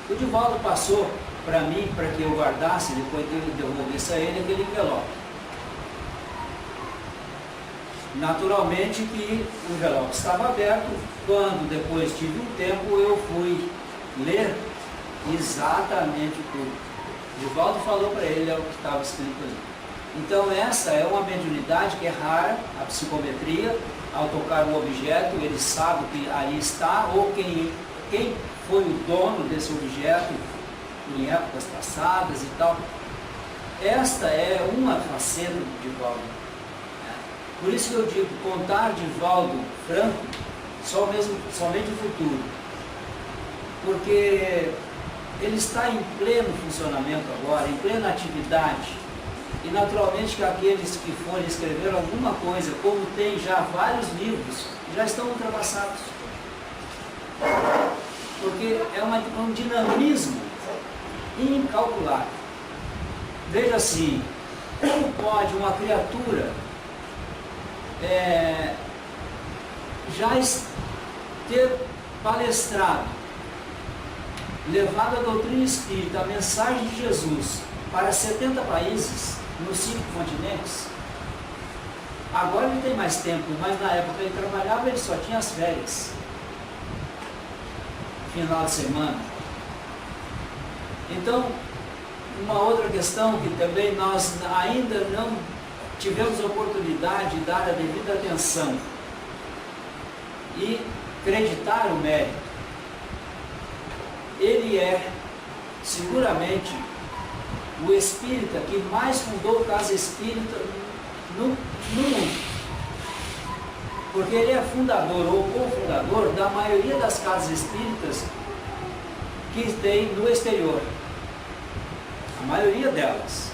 O Divaldo passou para mim, para que eu guardasse, depois que ele devolvesse a ele aquele envelope. Naturalmente que o envelope estava aberto. Quando depois tive um tempo, eu fui ler exatamente tudo. Divaldo falou para ele o que estava escrito ali. Então essa é uma mediunidade que é rara, a psicometria. Ao tocar o objeto, ele sabe que ali está, ou quem foi o dono desse objeto em épocas passadas e tal. Esta é uma faceta de Divaldo. Por isso que eu digo, contar Divaldo Franco somente o futuro. Porque ele está em pleno funcionamento agora, em plena atividade. E naturalmente que aqueles que forem escrever alguma coisa, como tem já vários livros, já estão ultrapassados. Porque é um dinamismo incalculável. Veja assim, como pode uma criatura já ter palestrado, levado a doutrina espírita, a mensagem de Jesus para 70 países, nos 5 continentes? Agora ele tem mais tempo, mas na época ele trabalhava, ele só tinha as férias, final de semana. Então, uma outra questão que também nós ainda não tivemos oportunidade de dar a devida atenção e acreditar o mérito. Ele é seguramente o espírita que mais fundou casa espírita no mundo, porque ele é fundador ou cofundador da maioria das casas espíritas que tem no exterior, a maioria delas,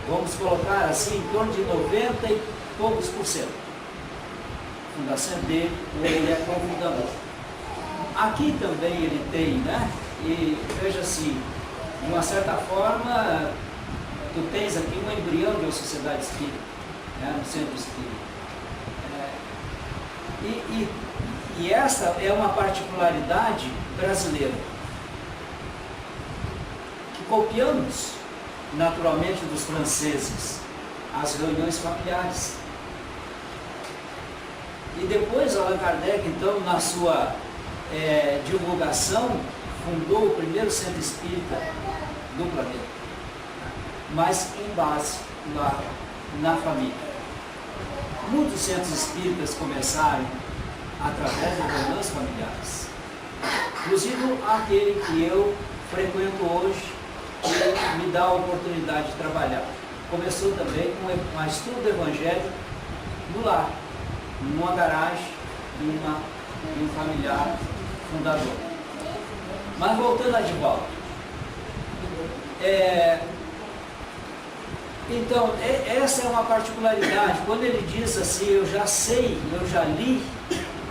vamos colocar assim, em torno de 90 e poucos %. Fundação dele, ele é cofundador. Aqui também ele tem, né? E veja assim, de uma certa forma, tu tens aqui um embrião de uma sociedade espírita, né? No centro espírita. E essa é uma particularidade brasileira, que copiamos naturalmente dos franceses, as reuniões familiares. E depois Allan Kardec, então, na sua divulgação, fundou o primeiro centro espírita do planeta, mas em base lá na família. Muitos centros espíritas começaram através de reuniões familiares, inclusive aquele que eu frequento hoje, que me dá a oportunidade de trabalhar. Começou também com um estudo do Evangelho no lar, numa garagem de um familiar fundador. Mas voltando a Divaldo, então essa é uma particularidade. Quando ele diz assim, eu já sei, eu já li,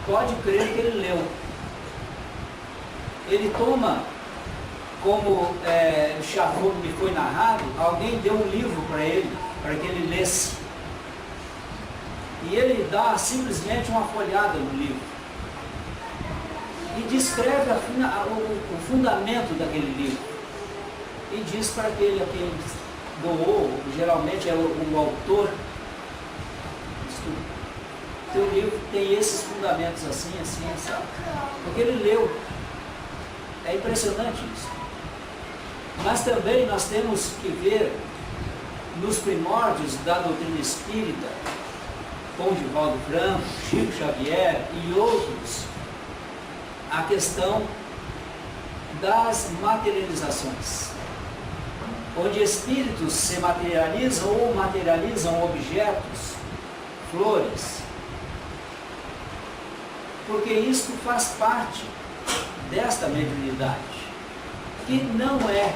pode crer que ele leu. Ele toma, como me foi narrado, alguém deu um livro para ele, para que ele lesse. E ele dá simplesmente uma folhada no livro e descreve o fundamento daquele livro e diz para aquele a quem doou, geralmente é o autor: teu livro tem esses fundamentos assim, assim, sabe? Porque ele leu. É impressionante isso. Mas também nós temos que ver nos primórdios da doutrina espírita, com Divaldo Franco, Chico Xavier e outros, a questão das materializações, onde espíritos se materializam ou materializam objetos, flores, porque isso faz parte desta mediunidade, que não é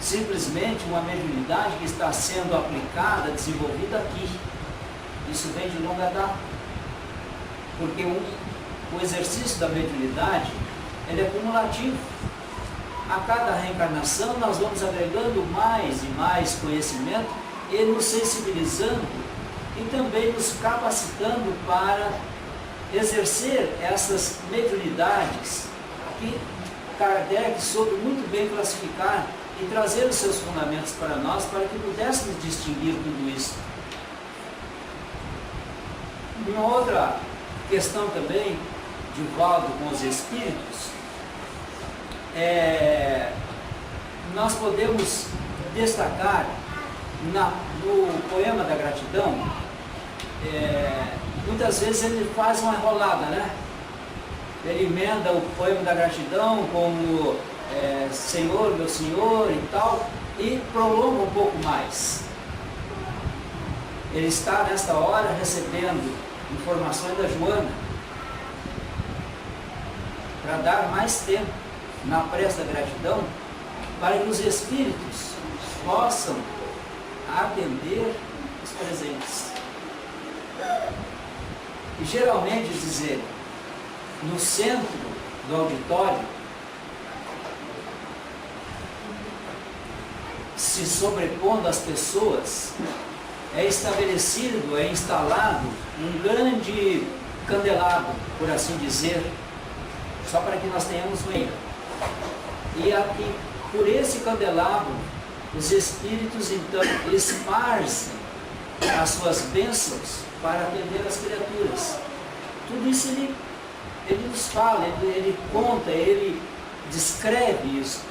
simplesmente uma mediunidade que está sendo aplicada, desenvolvida aqui. Isso vem de longa data, porque o exercício da mediunidade, ele é cumulativo. A cada reencarnação nós vamos agregando mais e mais conhecimento e nos sensibilizando e também nos capacitando para exercer essas mediunidades que Kardec soube muito bem classificar e trazer os seus fundamentos para nós, para que pudéssemos distinguir tudo isso. Uma outra questão também, Divaldo com os espíritos, nós podemos destacar no poema da gratidão, muitas vezes ele faz uma enrolada, né? Ele emenda o poema da gratidão como Senhor, meu Senhor e tal, e prolonga um pouco mais. Ele está nesta hora recebendo informações da Joana para dar mais tempo na prece da gratidão, para que os espíritos possam atender os presentes. E geralmente, diz ele, no centro do auditório, se sobrepondo às pessoas, é estabelecido, é instalado um grande candelabro, por assim dizer, só para que nós tenhamos manhã. E por esse candelabro, os espíritos então esparcem as suas bênçãos para atender as criaturas. Tudo isso ele nos fala, ele conta, ele descreve isso.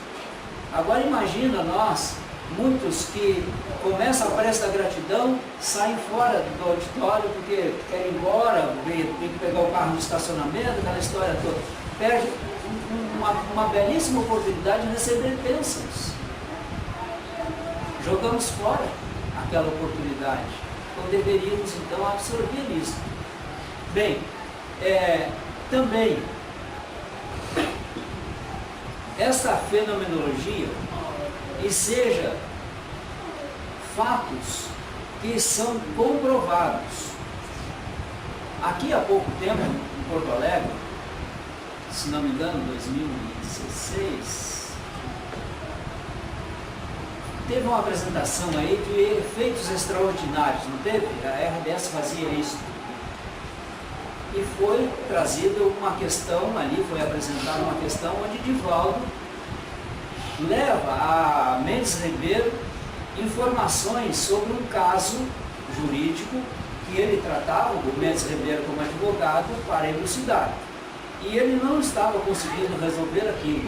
Agora imagina nós, muitos que começam a prece da gratidão, saem fora do auditório porque querem ir embora, tem que pegar o carro no estacionamento, aquela história toda. Perde uma belíssima oportunidade de receber bênçãos. Jogamos fora aquela oportunidade. Então deveríamos então absorver isso. Bem, também esta fenomenologia, e seja fatos que são comprovados. Aqui há pouco tempo, em Porto Alegre, se não me engano, 2016, teve uma apresentação aí de efeitos extraordinários, não teve? A RBS fazia isso. E foi trazida uma questão ali, foi apresentada uma questão onde Divaldo leva a Mendes Ribeiro informações sobre um caso jurídico que ele tratava, o Mendes Ribeiro como advogado, para elucidar. E ele não estava conseguindo resolver aquilo.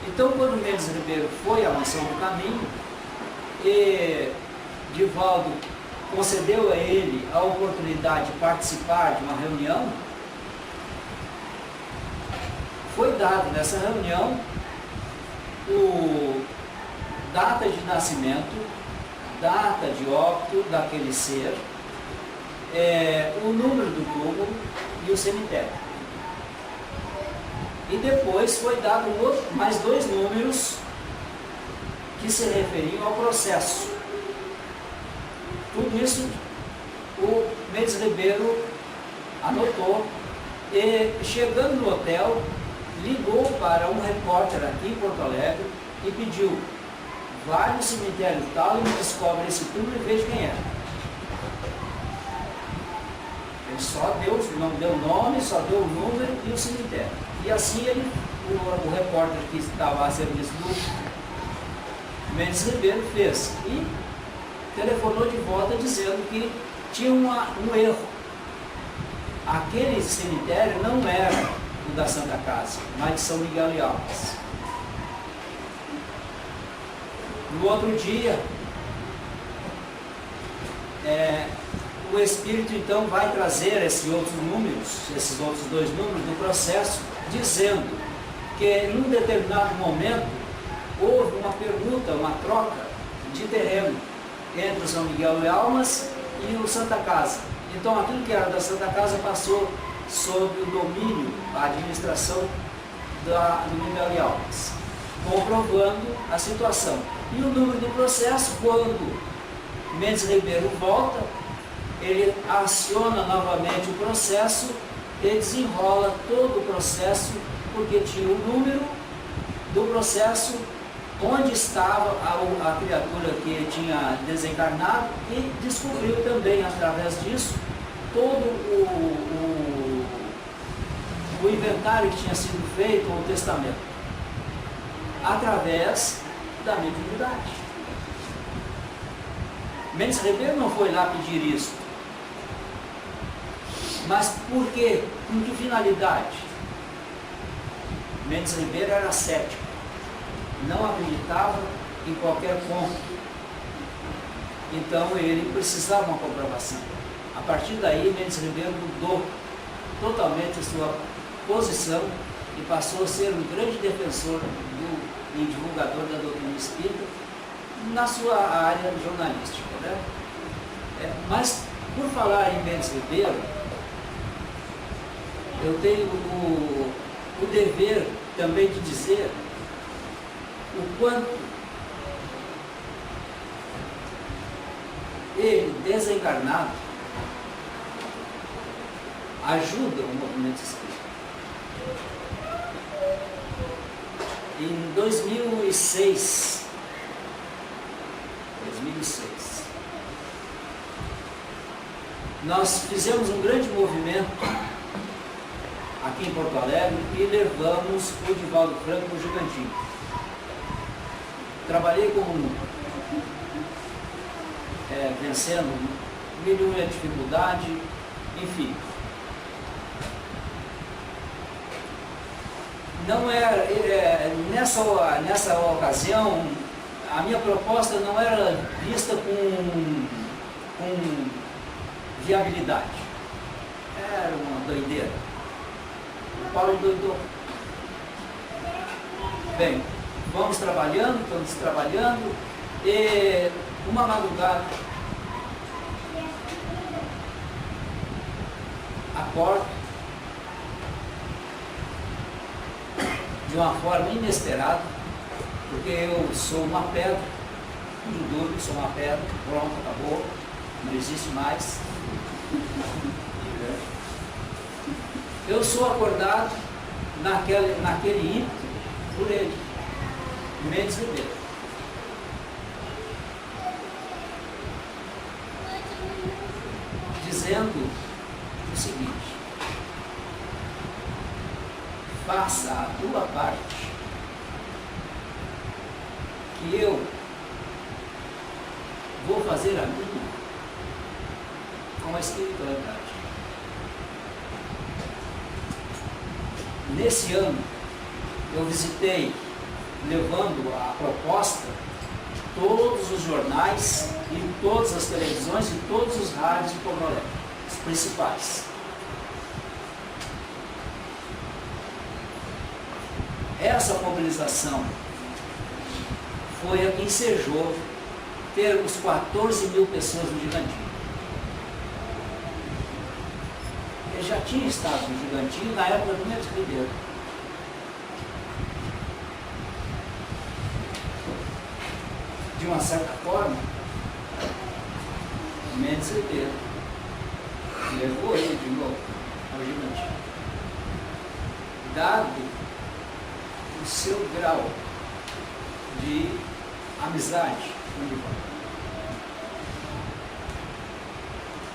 Então, quando Mendes Ribeiro foi à Mansão do Caminho, e Divaldo concedeu a ele a oportunidade de participar de uma reunião, foi dado nessa reunião data de nascimento, data de óbito daquele ser, o número do túmulo e o cemitério. E depois foi dado mais 2 números que se referiam ao processo. Tudo isso o Mendes Ribeiro anotou e, chegando no hotel, ligou para um repórter aqui em Porto Alegre e pediu: vai no cemitério tal e me descobre esse túmulo e veja quem é. Ele só não deu nome, só deu o número e o cemitério. E assim o repórter que estava a serviço do Mendes Ribeiro fez. E telefonou de volta dizendo que tinha um erro. Aquele cemitério não era o da Santa Casa, mas de São Miguel e Alves. No outro dia, o Espírito então vai trazer esses outros 2 números do processo, dizendo que num determinado momento houve uma permuta, uma troca de terreno entre o São Miguel e Almas e o Santa Casa. Então aquilo que era da Santa Casa passou sob o domínio, a administração do Miguel e Almas, comprovando a situação. E o número do processo, quando Mendes Ribeiro volta, ele aciona novamente o processo e desenrola todo o processo, porque tinha o número do processo, onde estava a criatura que tinha desencarnado, e descobriu também, através disso, todo o inventário que tinha sido feito, o testamento, através da mediunidade. Mendes Ribeiro não foi lá pedir isso. Mas por quê? Com que finalidade? Mendes Ribeiro era cético, não acreditava em qualquer ponto. Então ele precisava de uma comprovação. A partir daí, Mendes Ribeiro mudou totalmente a sua posição e passou a ser um grande defensor e divulgador da doutrina espírita na sua área jornalística, né? Mas, por falar em Mendes Ribeiro, eu tenho o dever também de dizer o quanto ele, desencarnado, ajuda o movimento espírita. Em 2006, nós fizemos um grande movimento aqui em Porto Alegre e levamos o Divaldo Franco no Gigantinho. Trabalhei vencendo milhões de dificuldade, enfim. Não era, nessa ocasião, a minha proposta não era vista com viabilidade. Era uma doideira. O Paulo endoidou. Bem, estamos trabalhando, e uma madrugada, acordo de uma forma inesperada, porque eu sou uma pedra, tudo duro, sou uma pedra, pronto, acabou, não existe mais. Eu sou acordado naquele ímpeto por ele, Mendes Ribeiro. Dizendo o seguinte: faça a tua parte, que eu vou fazer a minha com a espiritualidade. Nesse ano, eu visitei, levando a proposta, todos os jornais e todas as televisões e todos os rádios de Porto Alegre, os principais. Essa mobilização foi a que ensejou termos 14 mil pessoas no Gigantinho. Ele já tinha estado no Gigantinho na época do Mendes Ribeiro. De uma certa forma, o Mendes Ribeiro levou ele de novo ao Gigantinho. Dado o seu grau de amizade com o Divaldo.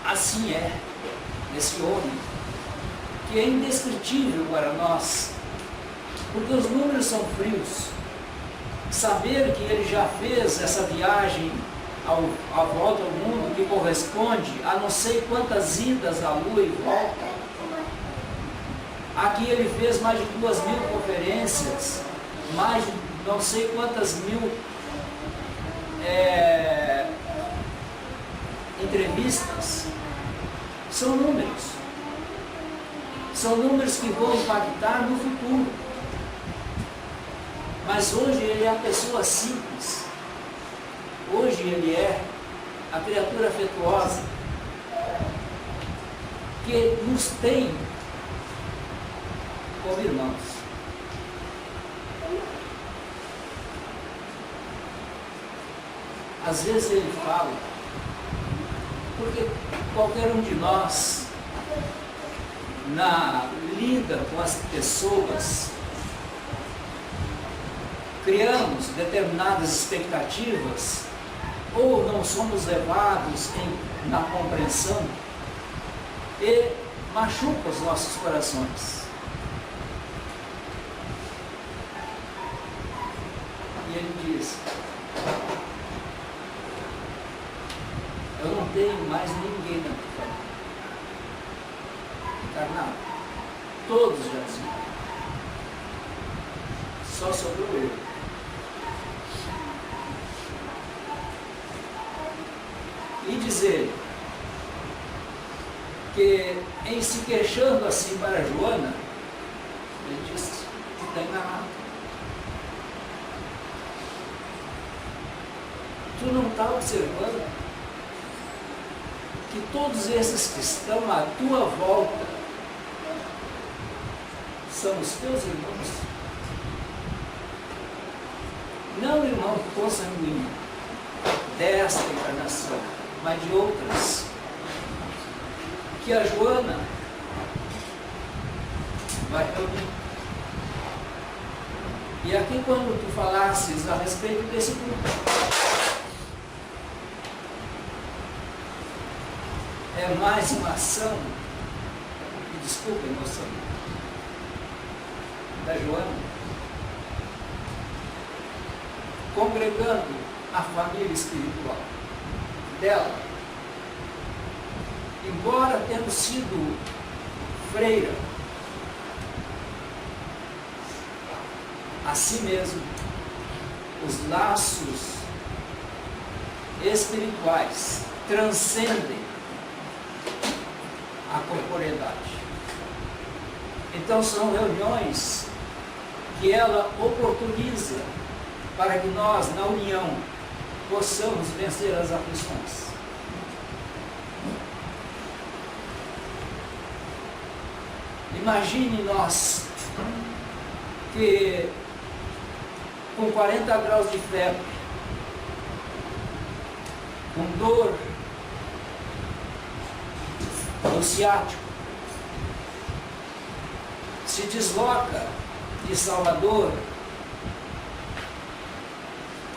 Assim é esse homem, que é indescritível para nós, porque os números são frios. Saber que ele já fez essa viagem à volta ao mundo, que corresponde a não sei quantas idas à Lua e volta. Aqui ele fez mais de 2.000 conferências, mais de não sei quantas mil entrevistas. São números. São números que vão impactar no futuro. Mas hoje ele é a pessoa simples. Hoje ele é a criatura afetuosa que nos tem como irmãos. Às vezes ele fala, porque qualquer um de nós, na lida com as pessoas, criamos determinadas expectativas ou não somos levados na compreensão e machuca os nossos corações. E ele diz: eu não tenho mais ninguém na minha família encarnado. Todos já desviaram. Só sobrou eu. ele que, em se queixando assim para Joana, ele disse que está enganado. Tu não está observando que todos esses que estão à tua volta são os teus irmãos? Não irmão consanguíneo desta encarnação, mas de outras. Que a Joana vai reunir. E aqui, quando tu falasses a respeito desse grupo, é mais uma ação, desculpa a emoção, da Joana, congregando a família espiritual dela, embora tendo sido freira, assim mesmo, os laços espirituais transcendem a corporeidade. Então são reuniões que ela oportuniza para que nós, na união, possamos vencer as aflições. Imagine nós que com 40 graus de febre, com dor no ciático, se desloca de Salvador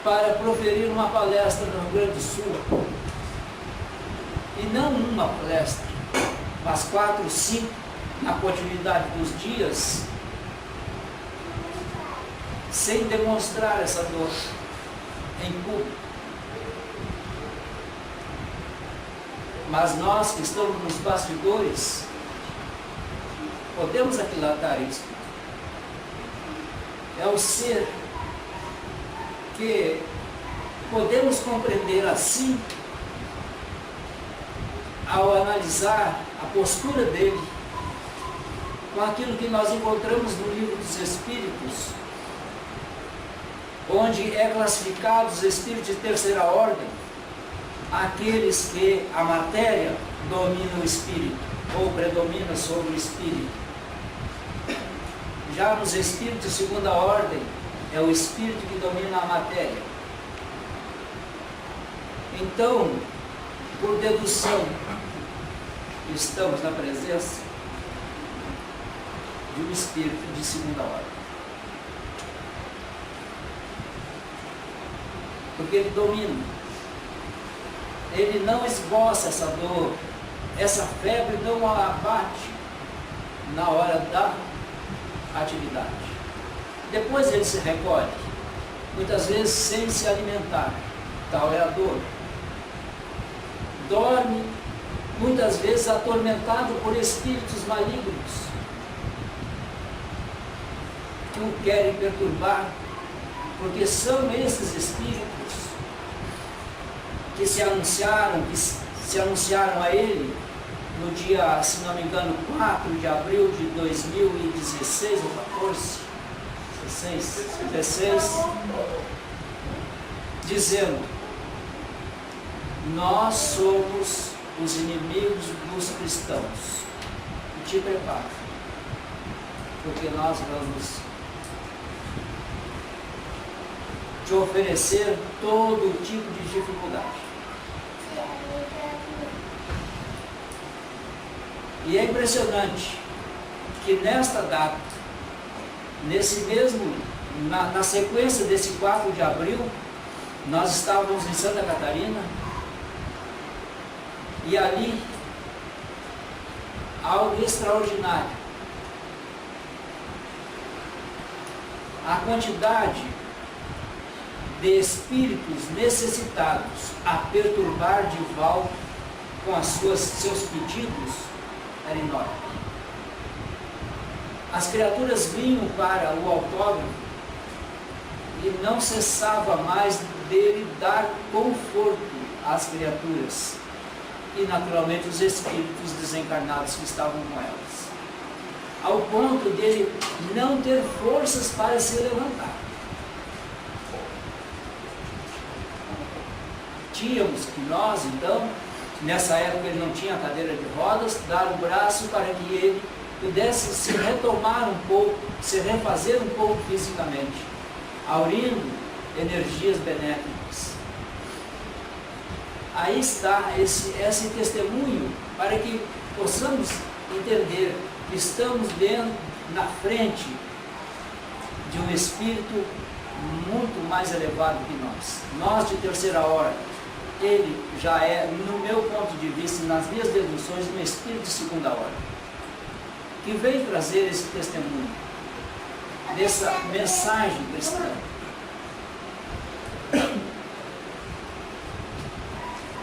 para proferir uma palestra no Rio Grande do Sul. E não uma palestra, mas 4, 5, na continuidade dos dias, sem demonstrar essa dor em público. Mas nós que estamos nos bastidores, podemos aquilatar isso. É o ser que podemos compreender assim, ao analisar a postura dele, com aquilo que nós encontramos no Livro dos Espíritos, onde é classificado os espíritos de terceira ordem, aqueles que a matéria domina o espírito, ou predomina sobre o espírito. Já nos espíritos de segunda ordem, é o espírito que domina a matéria. Então, por dedução, estamos na presença de um espírito de segunda ordem. Porque ele domina. Ele não esboça essa dor, essa febre não a abate na hora da atividade. Depois ele se recolhe, muitas vezes sem se alimentar, tal é a dor. Dorme, muitas vezes atormentado por espíritos malignos que o querem perturbar, porque são esses espíritos que se anunciaram a ele no dia, se não me engano, 4 de abril de 2016 ou 14, 16, dizendo: nós somos os inimigos dos cristãos, e te prepara, porque nós vamos te oferecer todo tipo de dificuldade. E é impressionante que nesta data, nesse mesmo, na sequência desse 4 de abril, nós estávamos em Santa Catarina, e ali, algo extraordinário. A quantidade de espíritos necessitados a perturbar Divaldo com seus pedidos era enorme. As criaturas vinham para o autógrafo e não cessava mais dele dar conforto às criaturas, e naturalmente os espíritos desencarnados que estavam com elas. Ao ponto dele não ter forças para se levantar. Tínhamos que nós, então, nessa época ele não tinha cadeira de rodas, dar o braço para que ele pudesse se retomar um pouco, se refazer um pouco fisicamente, aurindo energias benéficas. Aí está esse testemunho para que possamos entender que estamos na frente de um espírito muito mais elevado que nós. Nós de terceira hora, ele já é, no meu ponto de vista, nas minhas deduções, um espírito de segunda hora, que vem trazer esse testemunho, dessa mensagem cristã.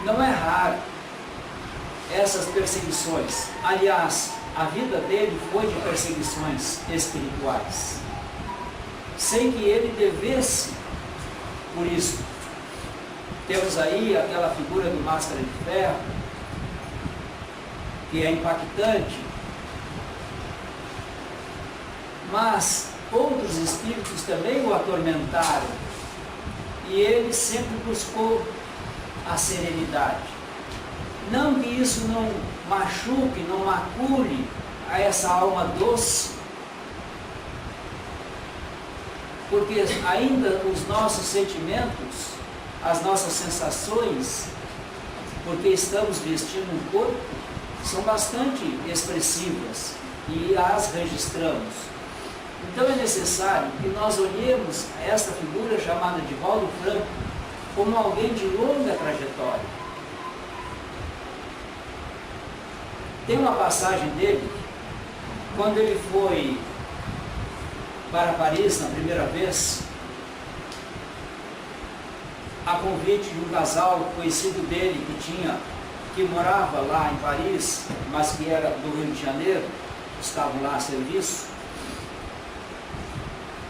Não é raro essas perseguições. Aliás, a vida dele foi de perseguições espirituais, sem que ele devesse por isso. Temos aí aquela figura do Máscara de Ferro, que é impactante, mas outros espíritos também o atormentaram, e ele sempre buscou a serenidade. Não que isso não machuque, não macule a essa alma doce, porque ainda os nossos sentimentos, as nossas sensações, porque estamos vestindo um corpo, são bastante expressivas e as registramos. Então é necessário que nós olhemos esta figura chamada de Valdo Franco como alguém de longa trajetória. Tem uma passagem dele, quando ele foi para Paris na primeira vez, a convite de um casal conhecido dele que morava lá em Paris, mas que era do Rio de Janeiro, estavam lá a serviço.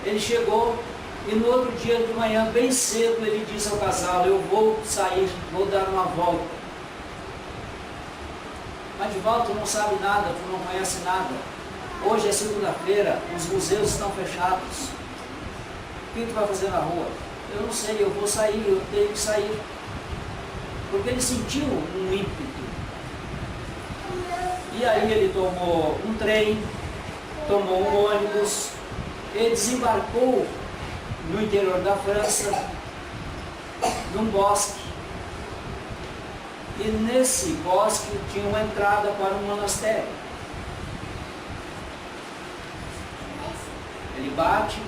Ele chegou e no outro dia de manhã, bem cedo, ele disse ao casal: eu vou sair, vou dar uma volta. Mas Divaldo, tu não sabe nada, tu não conhece nada. Hoje é segunda-feira, os museus estão fechados. O que tu vai fazer na rua? Eu não sei, eu vou sair, eu tenho que sair. Porque ele sentiu um ímpeto. E aí ele tomou um trem, tomou um ônibus, ele desembarcou no interior da França, num bosque. E nesse bosque tinha uma entrada para um monastério. Ele bate,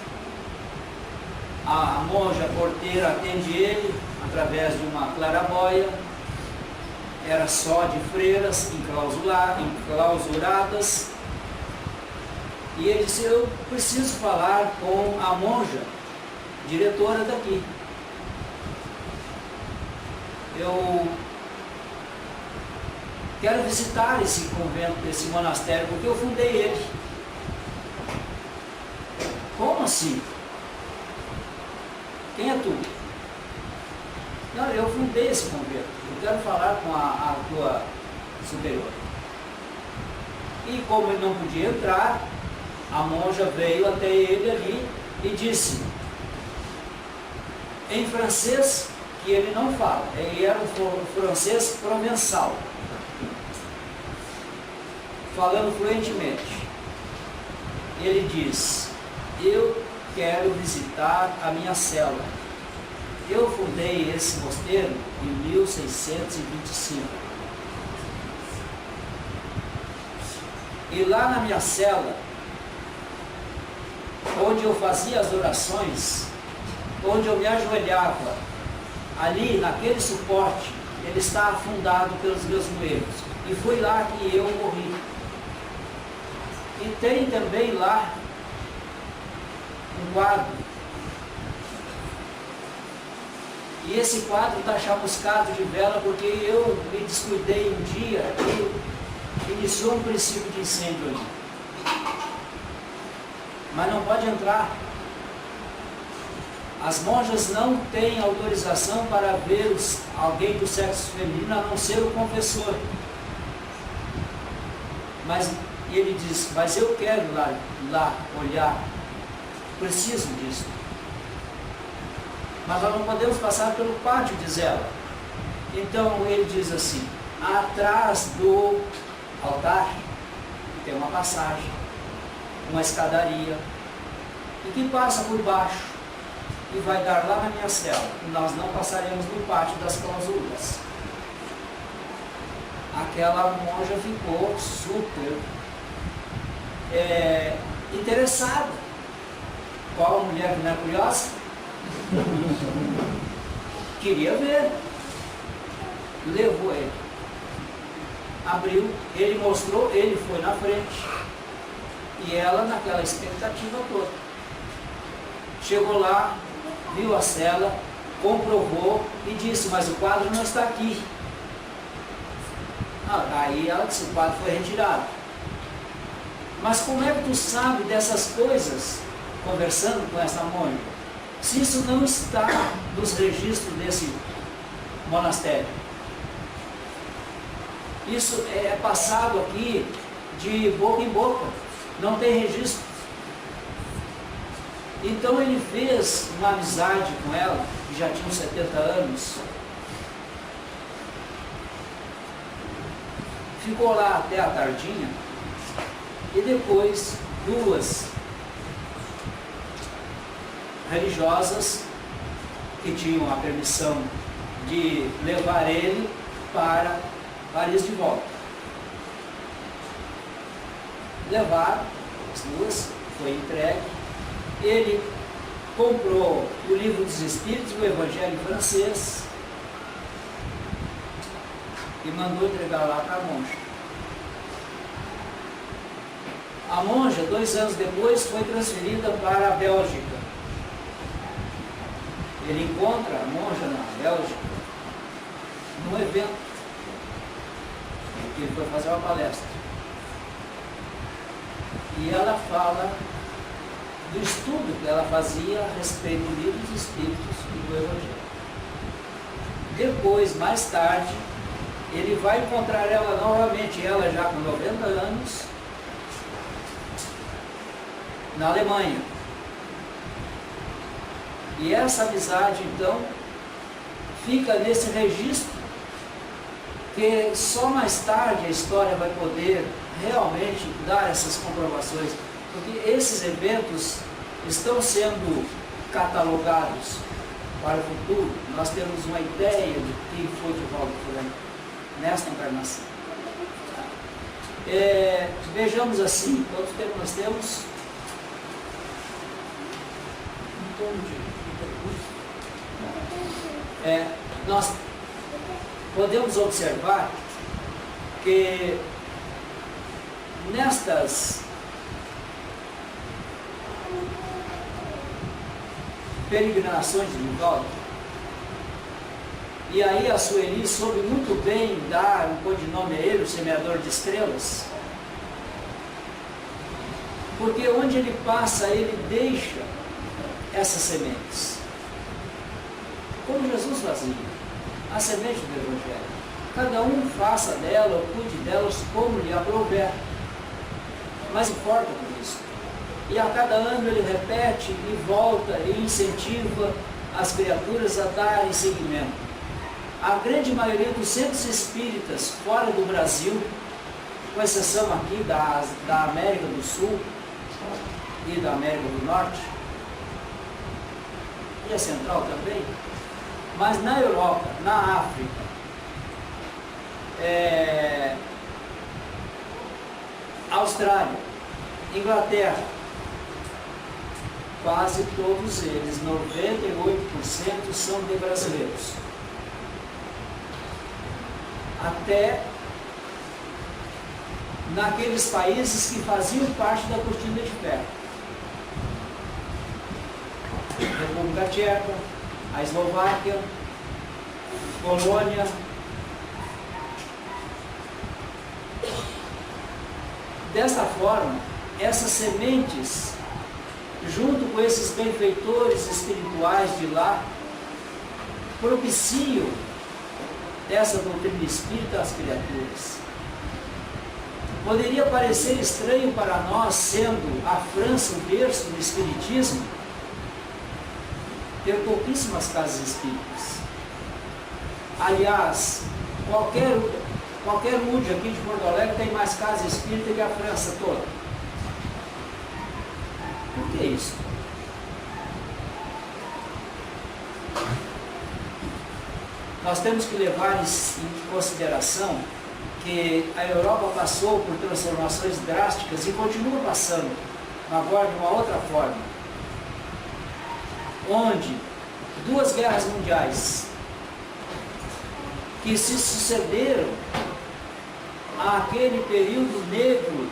a monja porteira atende ele através de uma claraboia, era só de freiras enclausuradas, e ele disse: eu preciso falar com a monja, diretora daqui. Eu quero visitar esse convento, esse monastério, porque eu fundei ele. Como assim? Quem é tu? Não, eu fundei esse convento. Eu quero falar com a tua superior. E como ele não podia entrar, a monja veio até ele ali e disse, em francês, que ele não fala, ele era um francês provençal, falando fluentemente. Ele diz: eu quero visitar a minha cela. Eu fundei esse mosteiro em 1625. E lá na minha cela, onde eu fazia as orações, onde eu me ajoelhava, ali naquele suporte, ele está afundado pelos meus joelhos. E foi lá que eu morri. E tem também lá um quadro. E esse quadro está chamuscado de vela porque eu me descuidei um dia e iniciou um princípio de incêndio ali. Mas não pode entrar. As monjas não têm autorização para ver alguém do sexo feminino, a não ser o confessor. Mas ele diz, mas eu quero ir lá olhar, preciso disso. Mas nós não podemos passar pelo pátio, diz ela. Então ele diz assim, atrás do altar tem uma passagem, uma escadaria, e que passa por baixo e vai dar lá na minha cela. E nós não passaremos no pátio das clausuras. Aquela monja ficou super interessada. Qual a mulher que não é curiosa? Queria ver. Levou ele. Abriu, ele mostrou, ele foi na frente. E ela naquela expectativa toda. Chegou lá, viu a cela, comprovou e disse, mas o quadro não está aqui. Aí ela disse, o quadro foi retirado. Mas como é que tu sabe dessas coisas, conversando com essa monja, se isso não está nos registros desse monastério? Isso é passado aqui de boca em boca, não tem registro. Então ele fez uma amizade com ela, que já tinha uns 70 anos. Ficou lá até a tardinha e depois duas religiosas que tinham a permissão de levar ele para Paris de volta. Levaram as duas, foi entregue. Ele comprou o Livro dos Espíritos, o Evangelho em francês, e mandou entregar lá para a monja. A monja, 2 anos depois, foi transferida para a Bélgica. Ele encontra a monja na Bélgica num evento que ele foi fazer uma palestra. E ela fala do estudo que ela fazia a respeito do Livro dos Espíritos e do Evangelho. Depois, mais tarde, ele vai encontrar ela novamente, ela já com 90 anos, na Alemanha. E essa amizade, então, fica nesse registro, que só mais tarde a história vai poder realmente dar essas comprovações, porque esses eventos estão sendo catalogados para o futuro. Nós temos uma ideia de quem foi Divaldo Franco nesta encarnação. Vejamos assim, quanto tempo nós temos? Em torno de nós podemos observar que nestas peregrinações de Divaldo, e aí a Sueli soube muito bem dar um codinome a ele, o semeador de estrelas, porque onde ele passa, ele deixa essas sementes, como Jesus fazia, a semente do Evangelho. Cada um faça dela, ou cuide delas como lhe aprouver, mas importa com isso. E a cada ano ele repete e volta e incentiva as criaturas a darem seguimento. A grande maioria dos centros espíritas fora do Brasil, com exceção aqui da América do Sul e da América do Norte, e a Central também, mas na Europa, na África, Austrália, Inglaterra, quase todos eles, 98% são de brasileiros. Até naqueles países que faziam parte da cortina de ferro. República Tcheca, a Eslováquia, Polônia. Desta forma, essas sementes junto com esses benfeitores espirituais de lá, propiciam essa doutrina espírita às criaturas. Poderia parecer estranho para nós, sendo a França o berço do espiritismo, ter pouquíssimas casas espíritas. Aliás, qualquer UD aqui de Porto Alegre tem mais casa espírita que a França toda. Por que isso? Nós temos que levar em consideração que a Europa passou por transformações drásticas e continua passando, agora de uma outra forma, onde 2 guerras mundiais que se sucederam àquele período negro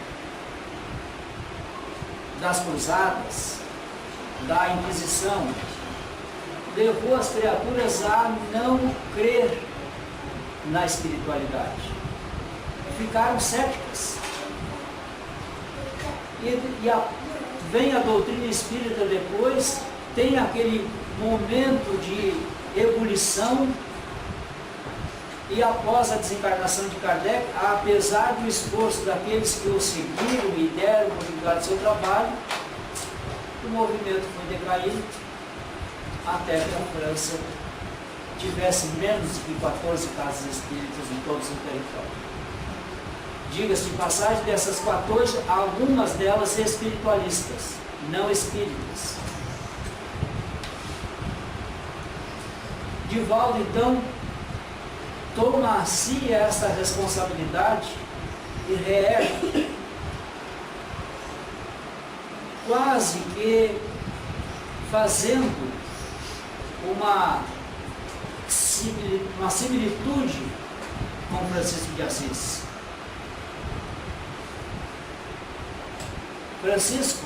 das cruzadas, da Inquisição, levou as criaturas a não crer na espiritualidade. Ficaram céticas. Vem a doutrina espírita depois, tem aquele momento de ebulição, e após a desencarnação de Kardec, apesar do esforço daqueles que o seguiram e deram continuidade ao seu trabalho, o movimento foi decaindo até que a França tivesse menos de 14 casas espíritas em todo o seu território. Diga-se de passagem, dessas 14, algumas delas espiritualistas, não espíritas. Divaldo, então, toma a si essa responsabilidade e reergue, quase que fazendo uma similitude com Francisco de Assis. Francisco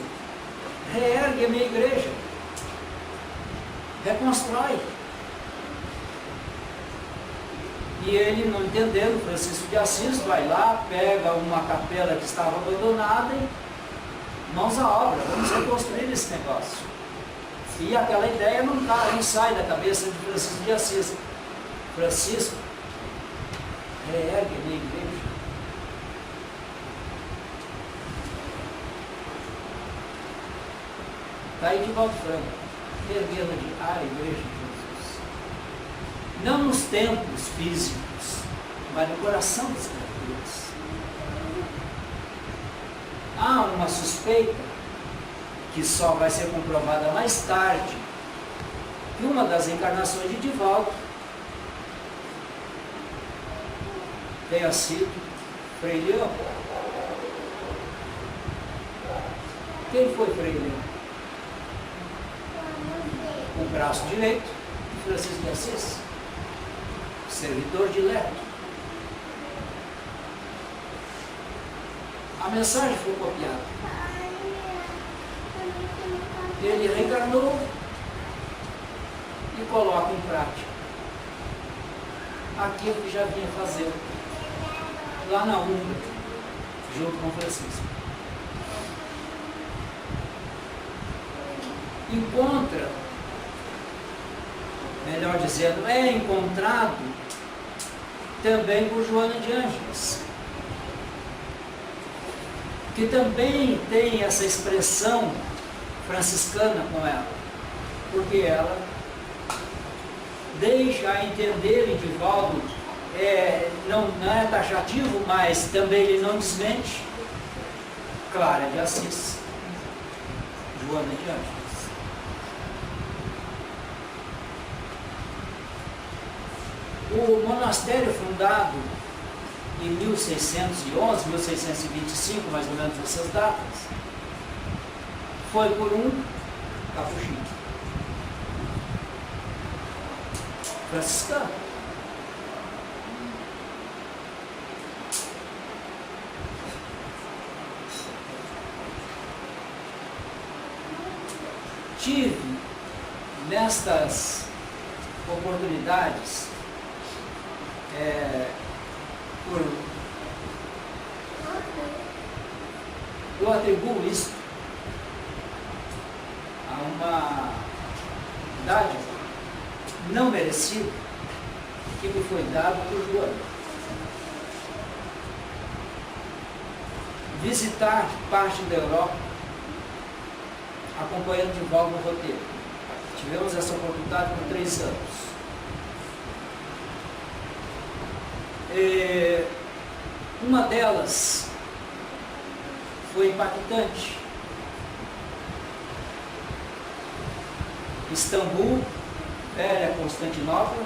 reergue a minha igreja, reconstrói. E ele, não entendendo, Francisco de Assis vai lá, pega uma capela que estava abandonada e mãos à obra, vamos reconstruir esse negócio. E aquela ideia não sai da cabeça de Francisco de Assis. Francisco reergue a minha igreja. Está aí Divaldo Franco, erguendo a igreja de Jesus. Não nos templos físicos, mas no coração das criaturas. Há uma suspeita, que só vai ser comprovada mais tarde, que uma das encarnações de Divaldo tenha sido Frei Leão. Quem foi Frei Leão? O braço direito de Francisco de Assis, servidor dileto. A mensagem foi copiada. Ele reencarnou e coloca em prática aquilo que já vinha fazendo lá na Umbra, junto com Francisco. Encontra, melhor dizendo, é encontrado também por Joana de Ângeles, que também tem essa expressão franciscana com ela, porque ela deixa a entender em Divaldo, não é taxativo, mas também ele não desmente, Clara de Assis, Joana de Ângeles. O monastério fundado em 1611, 1625, mais ou menos essas datas, foi por um capuchinho franciscano. Tive nestas oportunidades eu atribuo isso uma dádiva não merecida que me foi dado por Joana. Visitar parte da Europa, acompanhando Divaldo no roteiro. Tivemos essa oportunidade por 3 anos. Uma delas foi impactante. Istambul, velha Constantinopla,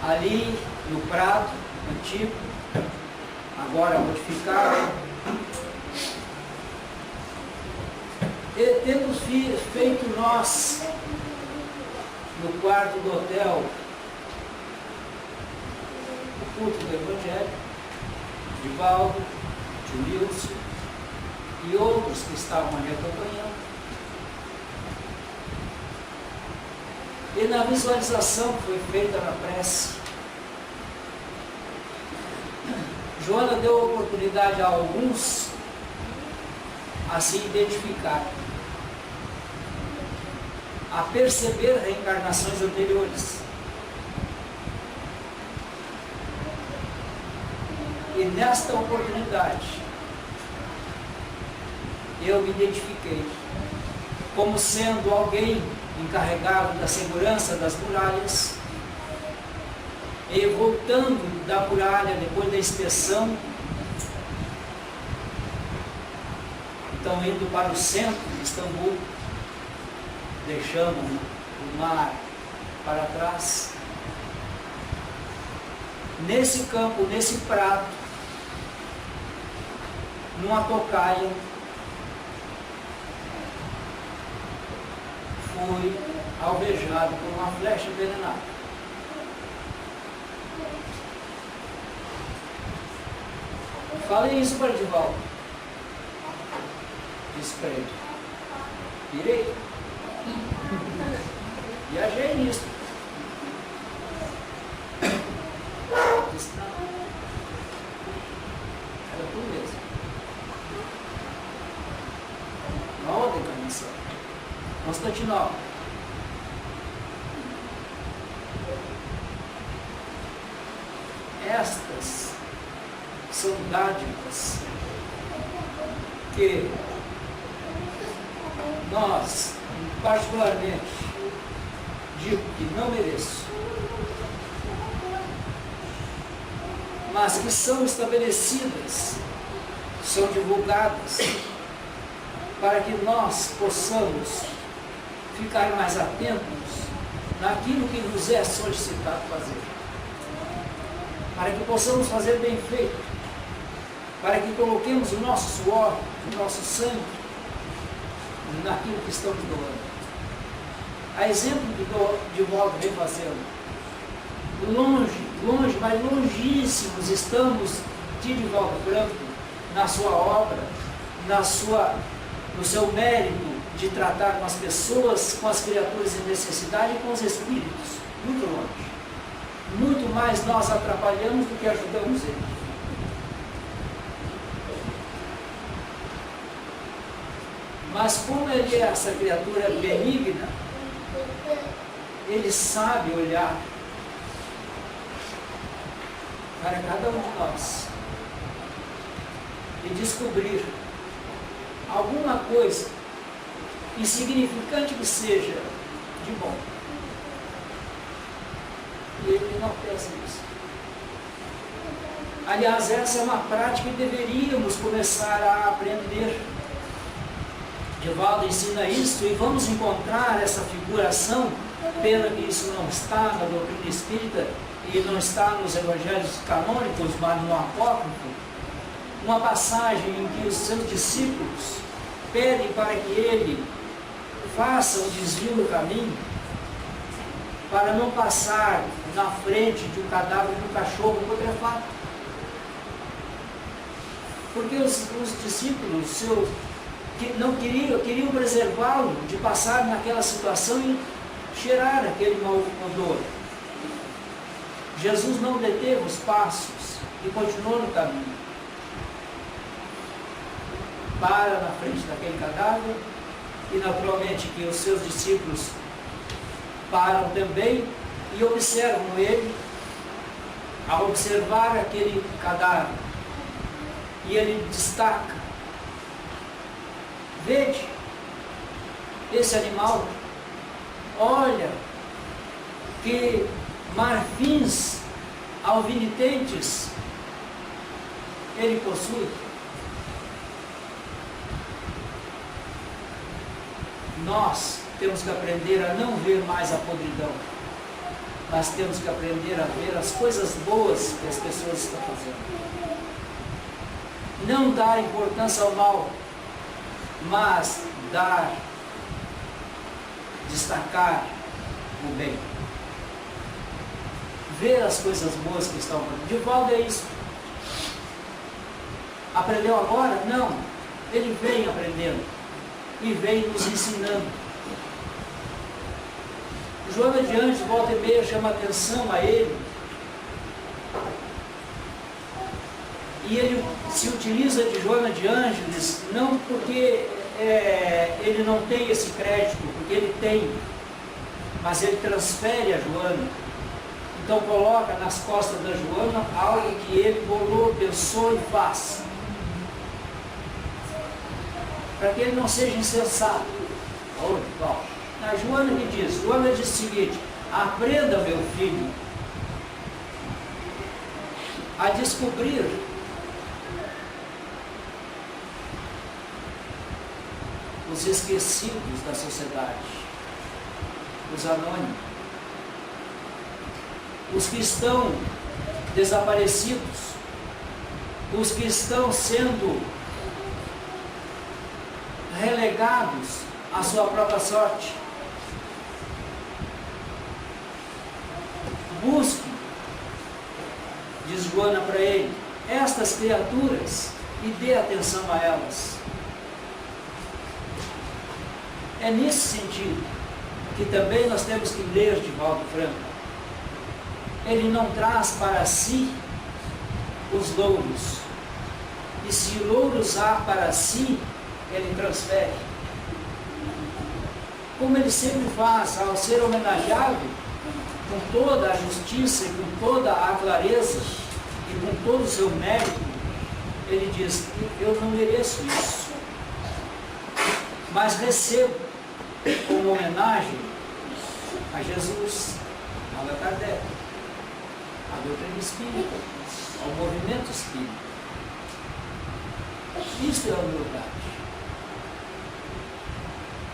ali no Prado antigo, agora modificado, e temos feito nós, no quarto do hotel, o culto do Evangelho, Divaldo, tio Nilson e outros que estavam ali acompanhando. E na visualização que foi feita na prece, Joana deu oportunidade a alguns a se identificar, a perceber reencarnações anteriores. E nesta oportunidade, eu me identifiquei como sendo alguém encarregado da segurança das muralhas, e voltando da muralha depois da inspeção, então indo para o centro de Istambul, deixando o mar para trás. Nesse campo, nesse prato, numa tocaia, fui alvejado por uma flecha envenenada. Falei isso para Divaldo. Disse para ele: pirei. Viajei nisso. Disse: não. Era tu mesmo. Uma outra encarnação. Constantinopla. Estas são dádivas que nós, particularmente, digo que não mereço, mas que são estabelecidas, são divulgadas, para que nós possamos ficar mais atentos naquilo que nos é solicitado fazer, para que possamos fazer bem feito, para que coloquemos o nosso suor, o nosso sangue naquilo que estamos doando. A exemplo que Divaldo vem fazendo, longe, mas longíssimos estamos de Divaldo Franco na sua obra, no seu mérito de tratar com as pessoas, com as criaturas em necessidade e com os espíritos, muito longe. Muito mais nós atrapalhamos do que ajudamos eles. Mas como ele é essa criatura benigna, ele sabe olhar para cada um de nós e descobrir alguma coisa, insignificante que seja, de bom. E ele não pensa nisso. Aliás, essa é uma prática que deveríamos começar a aprender. Divaldo ensina isso e vamos encontrar essa figuração, pena que isso não está na doutrina espírita e não está nos evangelhos canônicos, mas no apócrifo, uma passagem em que os seus discípulos pedem para que ele faça o desvio do caminho, para não passar na frente de um cadáver de um cachorro putrefato. Porque os discípulos que não queriam preservá-lo de passar naquela situação e cheirar aquele mau odor. Jesus não deteve os passos e continuou no caminho. para na frente daquele cadáver e naturalmente que os seus discípulos param também e observam ele. Ao observar aquele cadáver, e ele destaca: vede, esse animal, olha que marfins alvinitentes ele possui. Nós temos que aprender a não ver mais a podridão, mas temos que aprender a ver as coisas boas que as pessoas estão fazendo. Não dar importância ao mal, mas destacar o bem. Ver as coisas boas que estão acontecendo. Divaldo é isso. Aprendeu agora? Não. Ele vem aprendendo e vem nos ensinando. Joana de Ângeles, volta e meia, chama atenção a ele. E ele se utiliza de Joana de Ângeles, não porque ele não tem esse crédito, porque ele tem, mas ele transfere a Joana. Então coloca nas costas da Joana algo que ele bolou, pensou e faz. Para que ele não seja insensato. A Joana que diz, Joana diz o seguinte: aprenda, meu filho, a descobrir os esquecidos da sociedade, os anônimos, os que estão desaparecidos, os que estão sendo relegados à sua própria sorte. Busque, diz Joana para ele, estas criaturas e dê atenção a elas. É nesse sentido que também nós temos que ler Divaldo Franco. Ele não traz para si os louros, e se louros há para si, ele transfere. Como ele sempre faz, ao ser homenageado, com toda a justiça, com toda a clareza e com todo o seu mérito, ele diz: eu não mereço isso, mas recebo como homenagem a Jesus, a Allan Kardec, a doutrina espírita, ao movimento espírita. Isso é a humildade.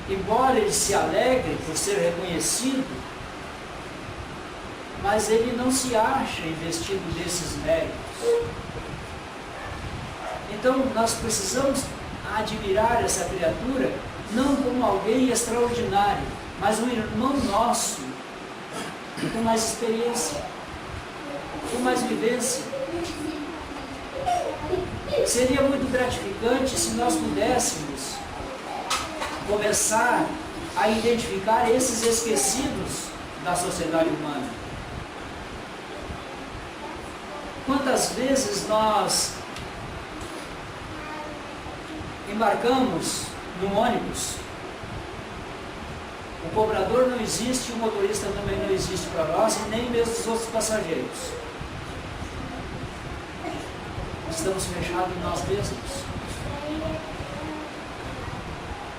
Embora ele se alegre por ser reconhecido, mas ele não se acha investido desses méritos. Então nós precisamos admirar essa criatura não como alguém extraordinário, mas um irmão nosso, com mais experiência, com mais vivência. Seria muito gratificante se nós pudéssemos começar a identificar esses esquecidos da sociedade humana. Quantas vezes nós embarcamos num ônibus, o cobrador não existe, o motorista também não existe para nós, e nem mesmo os outros passageiros. Estamos fechados em nós mesmos.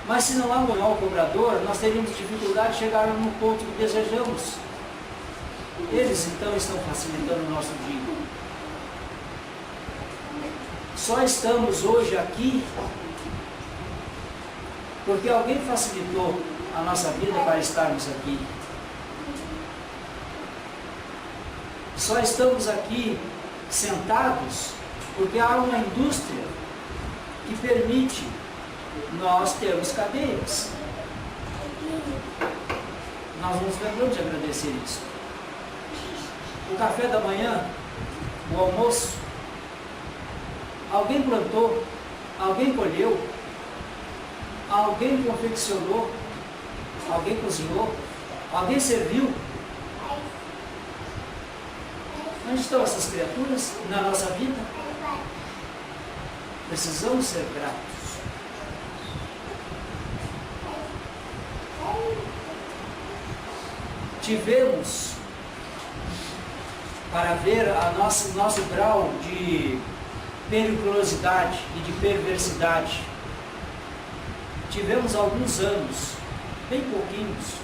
Mas se não há um mau cobrador, nós teríamos dificuldade de chegar no ponto que desejamos. Eles então estão facilitando o nosso dia. Só estamos hoje aqui porque alguém facilitou a nossa vida para estarmos aqui. Só estamos aqui sentados porque há uma indústria que permite nós termos cadeiras. Nós nos lembramos de agradecer isso. O café da manhã, o almoço, alguém plantou, alguém colheu, alguém confeccionou, alguém cozinhou, alguém serviu. Onde estão essas criaturas na nossa vida? Precisamos ser gratos. tivemos, para ver nosso grau de periculosidade e de perversidade, tivemos alguns anos, bem pouquinhos,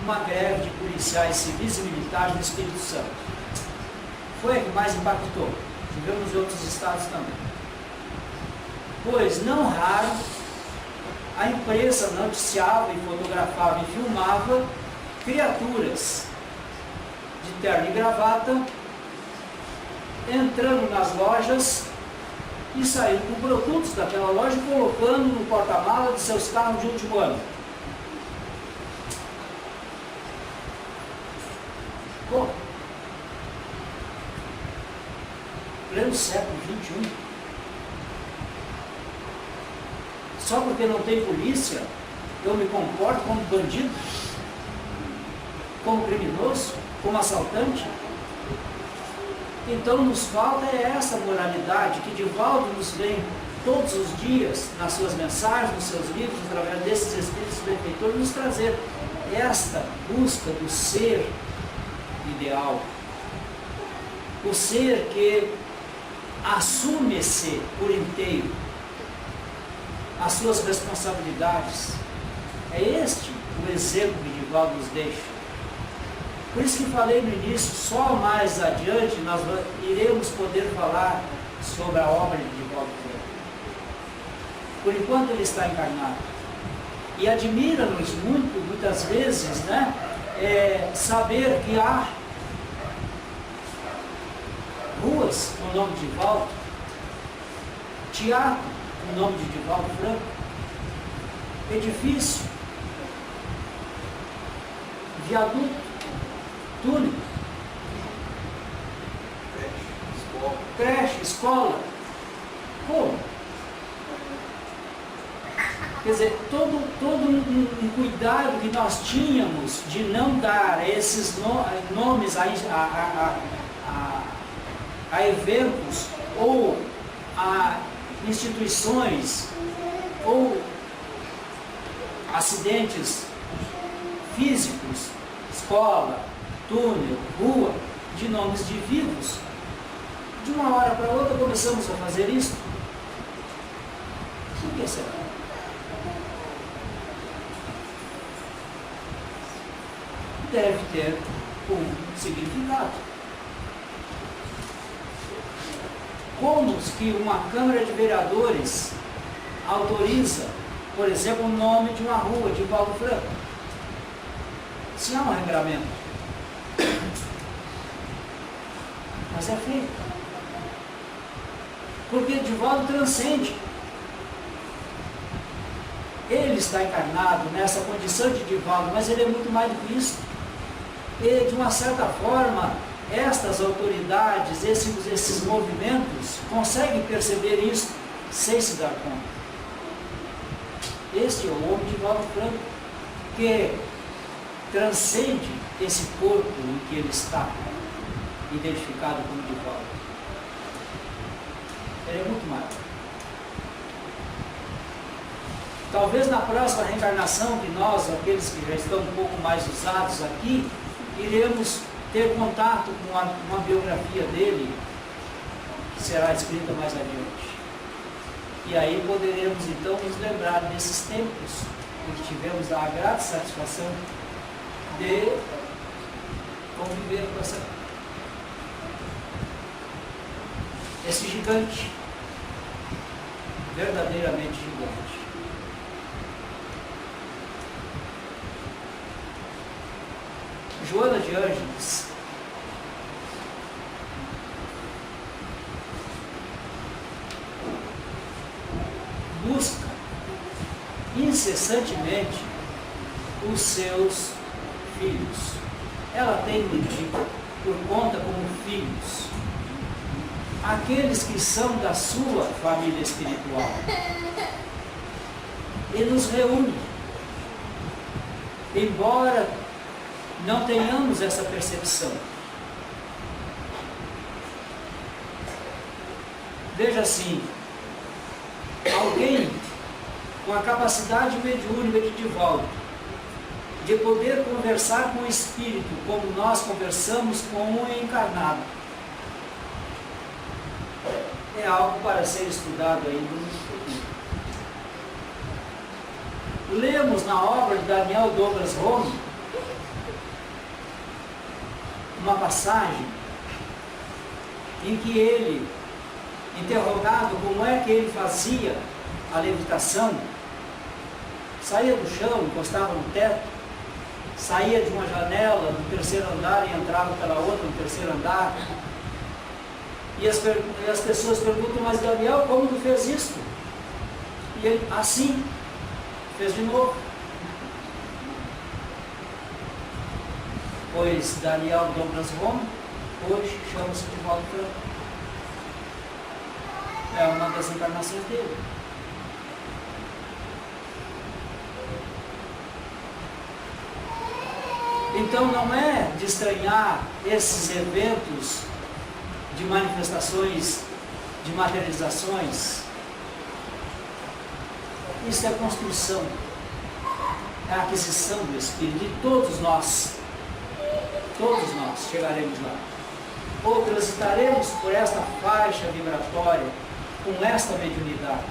uma greve de policiais civis e militares no Espírito Santo. Foi a que mais impactou. Tivemos em outros estados também. Pois, não raro, a imprensa noticiava e fotografava e filmava criaturas de terno e gravata entrando nas lojas e saindo com produtos daquela loja e colocando no porta-mala de seus carros de último ano. Pô, pleno século XXI. Só porque não tem polícia, eu me comporto como bandido, como criminoso, como assaltante? Então nos falta essa moralidade que Divaldo nos vem todos os dias, nas suas mensagens, nos seus livros, através desses espíritos benfeitores, nos trazer esta busca do ser ideal, o ser que assume-se por inteiro as suas responsabilidades. É este o exemplo que Divaldo nos deixa. Por isso que falei no início, só mais adiante nós iremos poder falar sobre a obra de Divaldo Franco. Por enquanto ele está encarnado. E admira-nos muitas vezes, né, saber que há ruas com o nome de Divaldo, teatro com o nome de Divaldo Franco, edifício, viaduto, túnel, creche, escola. Como? Quer dizer, todo um cuidado que nós tínhamos de não dar esses nomes a eventos ou a instituições ou acidentes físicos, escola, túnel, rua, de nomes de vivos. De uma hora para outra começamos a fazer isso. Por que será? Deve ter um significado. Como que uma Câmara de Vereadores autoriza, por exemplo, o nome de uma rua, de Divaldo Franco? Se há um regramento. Mas é feito. Porque Divaldo transcende. Ele está encarnado nessa condição de Divaldo, mas ele é muito mais do que isso. E, de uma certa forma, estas autoridades, esses movimentos, conseguem perceber isso sem se dar conta. Este é o homem Divaldo Franco, que transcende esse corpo em que ele está, identificado como Divaldo. Ele é muito mais. Talvez na próxima reencarnação de nós, aqueles que já estão um pouco mais usados aqui, iremos ter contato com uma biografia dele, que será escrita mais adiante. E aí poderemos então nos lembrar desses tempos em que tivemos a grata satisfação de conviver com esse gigante, verdadeiramente gigante. Joana de Ângeles busca incessantemente os seus filhos. Ela tem por conta como filhos aqueles que são da sua família espiritual e nos reúne, embora não tenhamos essa percepção. Veja assim, alguém com a capacidade mediúnica de Divaldo, de poder conversar com o Espírito, como nós conversamos com um encarnado. É algo para ser estudado ainda no futuro. Lemos na obra de Daniel Douglas Home uma passagem em que ele, interrogado como é que ele fazia a levitação, saía do chão, encostava no teto, saía de uma janela no terceiro andar e entrava pela outra no terceiro andar. E as pessoas perguntam, mas Daniel, como tu fez isso? E ele, assim, fez de novo. Pois Daniel Douglas Home hoje chama-se de Valdo Franco. É uma das encarnações dele. Então não é de estranhar esses eventos de manifestações, de materializações. Isso é construção, é a aquisição do Espírito de todos nós. Todos nós chegaremos lá. Ou transitaremos por esta faixa vibratória, com esta mediunidade.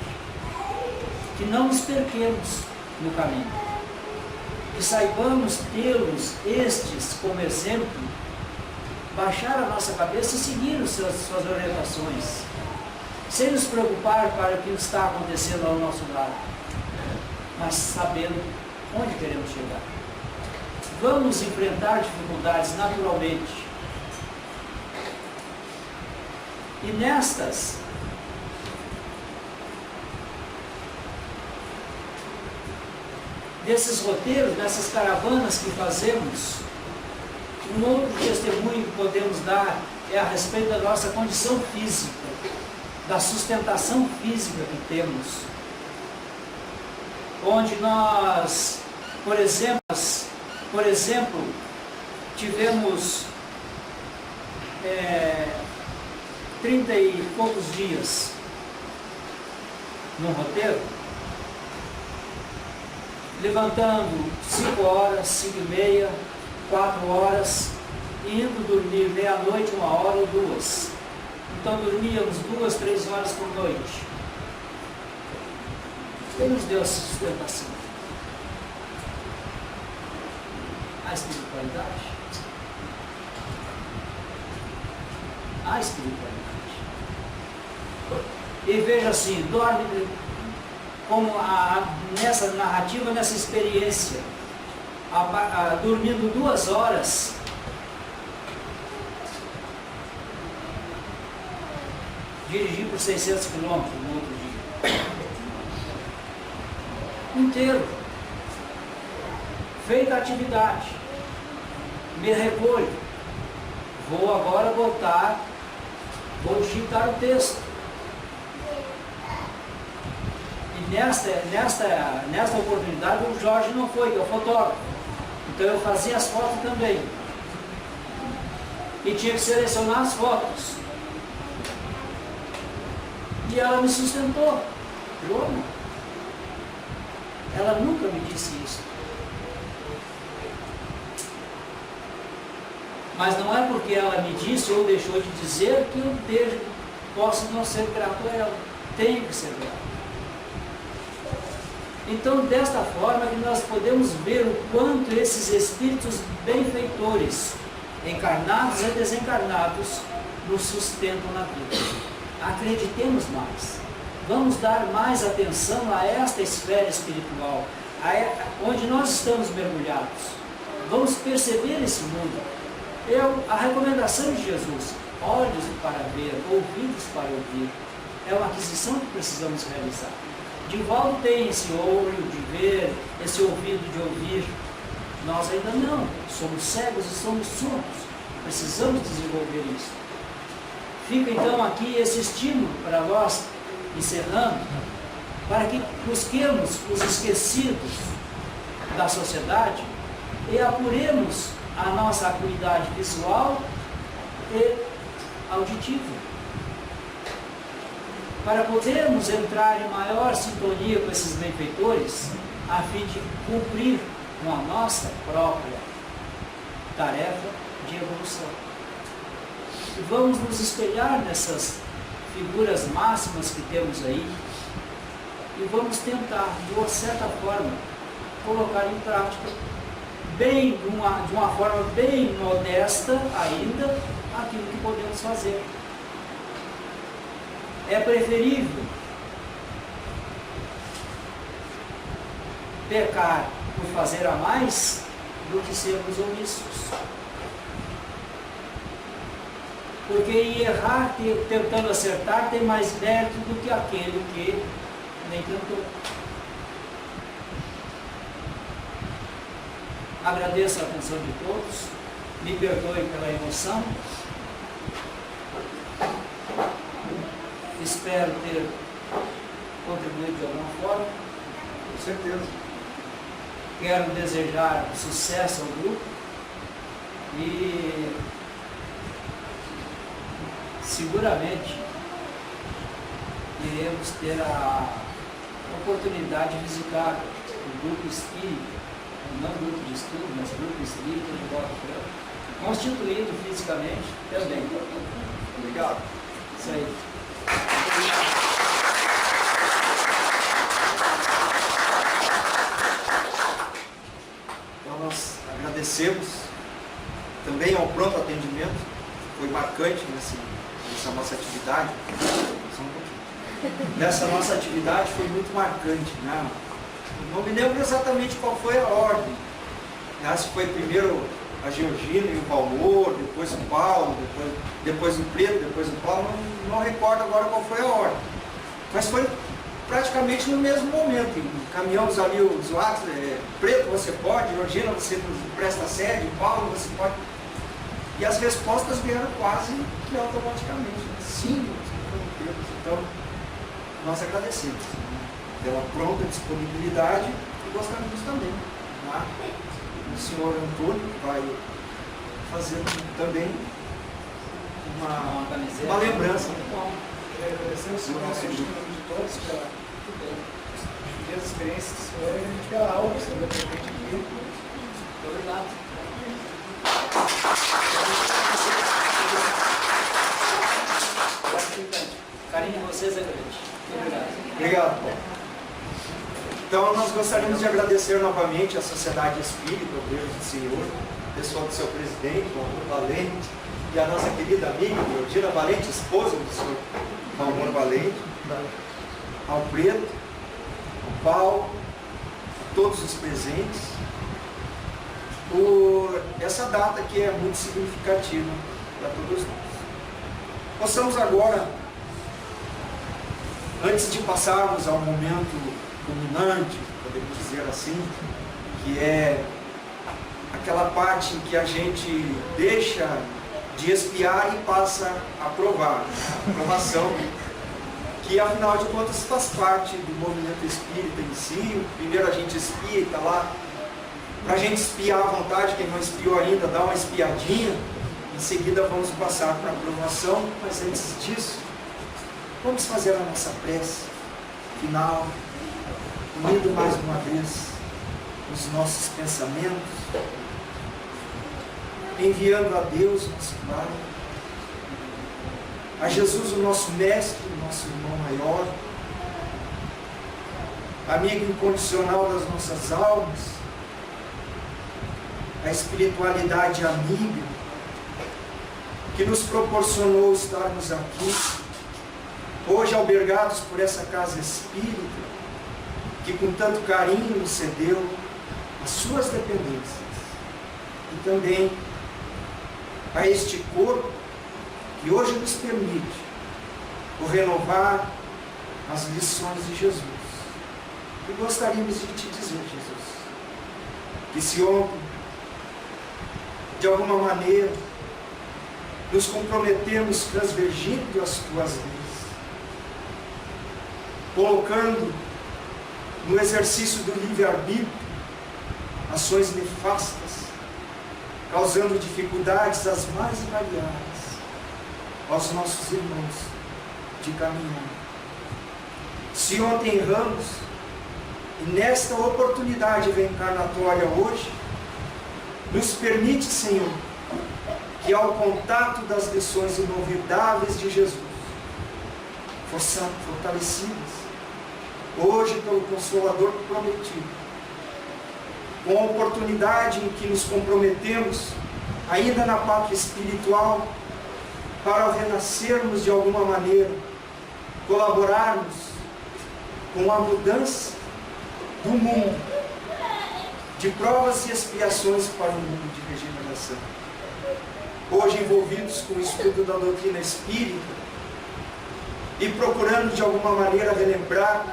Que não nos perquemos no caminho. Que saibamos tê-los estes como exemplo, baixar a nossa cabeça e seguir suas orientações, sem nos preocupar para o que está acontecendo ao nosso lado, mas sabendo onde queremos chegar. Vamos enfrentar dificuldades naturalmente. E desses roteiros, nessas caravanas que fazemos, um outro testemunho que podemos dar é a respeito da nossa condição física, da sustentação física que temos. Onde nós, por exemplo, tivemos 30 e poucos dias num roteiro, levantando 5 horas, 5 e meia, 4 horas, e indo dormir meia-noite, 1 hora ou 2. Então dormíamos 2, 3 horas por noite. Quem nos deu essa sustentação? A espiritualidade. A espiritualidade. E veja assim, dorme como nessa narrativa, nessa experiência, dormindo 2 horas, dirigi por 600 quilômetros no outro dia. Inteiro. Feita a atividade. Me recolho. Vou agora voltar, vou digitar o texto. E nesta oportunidade o Jorge não foi, que é o fotógrafo. Então eu fazia as fotos também. E tinha que selecionar as fotos. E ela me sustentou. Joana. Ela nunca me disse isso. Mas não é porque ela me disse ou deixou de dizer que eu posso não ser grato a ela. Tenho que ser grato. Então, desta forma que nós podemos ver o quanto esses espíritos benfeitores, encarnados e desencarnados, nos sustentam na vida. Acreditemos mais. Vamos dar mais atenção a esta esfera espiritual, onde nós estamos mergulhados. Vamos perceber esse mundo. A recomendação de Jesus, olhos para ver, ouvidos para ouvir, é uma aquisição que precisamos realizar. Divaldo tem esse olho de ver, esse ouvido de ouvir. Nós ainda não, somos cegos e somos surdos. Precisamos desenvolver isso. Fica então aqui esse estímulo para nós, encerrando, para que busquemos os esquecidos da sociedade e apuremos a nossa acuidade visual e auditiva, para podermos entrar em maior sintonia com esses benfeitores, a fim de cumprir com a nossa própria tarefa de evolução. E vamos nos espelhar nessas figuras máximas que temos aí e vamos tentar, de uma certa forma, colocar em prática, de uma forma bem modesta ainda, aquilo que podemos fazer. É preferível pecar por fazer a mais do que sermos omissos. Porque errar tentando acertar tem mais mérito do que aquele que nem tentou. Agradeço a atenção de todos, me perdoem pela emoção, espero ter contribuído de alguma forma. Com certeza. Quero desejar sucesso ao grupo e seguramente iremos ter a oportunidade de visitar o grupo espírita, não grupo de estudo, mas grupo espírita de Volta Franca, constituído fisicamente também. Obrigado. Isso aí. Então nós agradecemos também ao pronto atendimento, foi marcante nessa nossa atividade. Só um pouquinho. Nessa nossa atividade foi muito marcante, né? Não me lembro exatamente qual foi a ordem. Né? Se foi primeiro a Georgina e o Valmor, depois o Paulo, depois o Preto, depois o Paulo, não recordo agora qual foi a ordem. Mas foi praticamente no mesmo momento. Caminhamos ali os atos, Preto você pode, Georgina você presta sede, Paulo você pode. E as respostas vieram quase que automaticamente. Né? Sim, então nós agradecemos, né? Pela pronta disponibilidade e gostaríamos também. Né? O senhor Antônio vai fazer também uma lembrança. Agradecemos o nosso grupo de todos pela as experiências do senhor e a gente pela aula que o senhor tem feito aqui. Muito obrigado. O carinho de vocês é grande. Muito obrigado. Obrigado, Paulo. Então, nós gostaríamos de agradecer novamente à Sociedade Espírita, ao Deus do Senhor, o pessoal do seu presidente, o Valmor Valente, e a nossa querida amiga, Georgina Valente, esposa do senhor Valmor Valente, ao Preto, ao Paulo, a todos os presentes, por essa data que é muito significativa para todos nós. Possamos agora, antes de passarmos ao momento culminante, podemos dizer assim, que é aquela parte em que a gente deixa de expiar e passa a provar, a aprovação, que afinal de contas faz parte do movimento espírita em si. Primeiro a gente espia e está lá, para a gente espiar à vontade, quem não espiou ainda, dá uma espiadinha, em seguida vamos passar para a aprovação, mas antes disso, vamos fazer a nossa prece final, unindo mais uma vez os nossos pensamentos, enviando a Deus, nosso Pai, a Jesus, o nosso Mestre, o nosso irmão maior, amigo incondicional das nossas almas, a espiritualidade amiga, que nos proporcionou estarmos aqui, hoje albergados por essa casa espírita, que com tanto carinho nos cedeu as suas dependências, e também a este corpo que hoje nos permite o renovar as lições de Jesus. E gostaríamos de te dizer, Jesus, que se ontem, de alguma maneira, nos comprometemos transvergindo as tuas leis, colocando no exercício do livre-arbítrio ações nefastas, causando dificuldades as mais variadas aos nossos irmãos de caminhar. Se ontem erramos, E nesta oportunidade reencarnatória hoje, nos permite, Senhor, que ao contato das lições inovidáveis de Jesus, possamos fortalecidas, hoje pelo Consolador prometido, com a oportunidade em que nos comprometemos, ainda na pátria espiritual, para ao renascermos de alguma maneira, colaborarmos com a mudança do mundo, de provas e expiações para um mundo de regeneração. Hoje envolvidos com o estudo da doutrina espírita e procurando de alguma maneira relembrar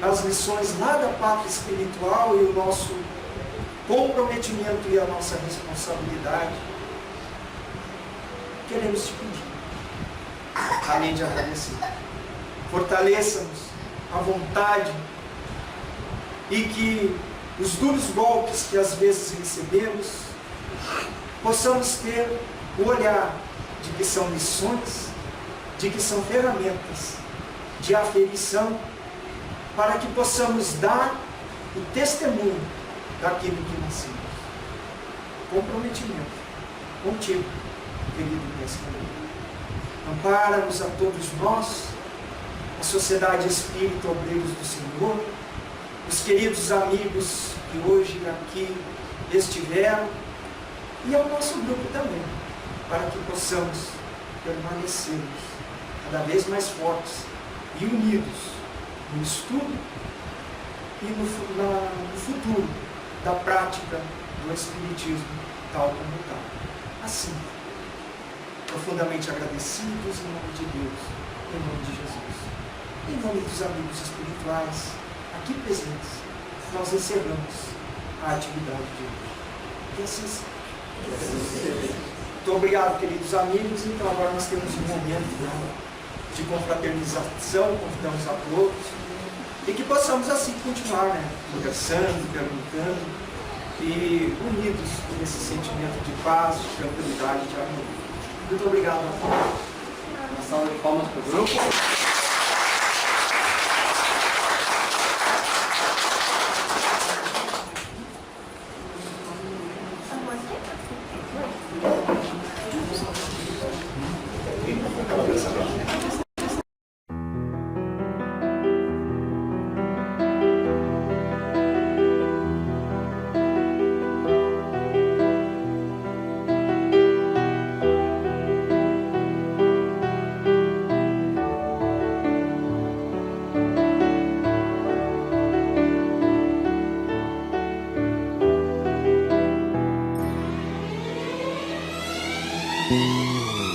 as lições lá da pátria espiritual e o nosso comprometimento e a nossa responsabilidade, queremos te pedir, além de agradecer, fortaleça-nos a vontade e que os duros golpes que às vezes recebemos, possamos ter o olhar de que são lições, de que são ferramentas de aferição, para que possamos dar o testemunho daquilo que nascemos. Comprometimento contigo, querido mestre. Ampara-nos a todos nós, a Sociedade Espírita Obreiros do Senhor, os queridos amigos que hoje aqui estiveram, e ao nosso grupo também, para que possamos permanecermos cada vez mais fortes e unidos no estudo e no futuro da prática do Espiritismo tal como tal. Assim, profundamente agradecidos em nome de Deus, em nome de Jesus, em nome dos amigos espirituais aqui presentes, nós encerramos a atividade de hoje. E assim seja. Muito obrigado, queridos amigos. Então agora nós temos um momento de confraternização, convidamos a todos, e que possamos assim continuar, conversando, perguntando, e unidos por esse sentimento de paz, de tranquilidade, de harmonia. Muito obrigado a todos. Uma salva de palmas para o grupo. Música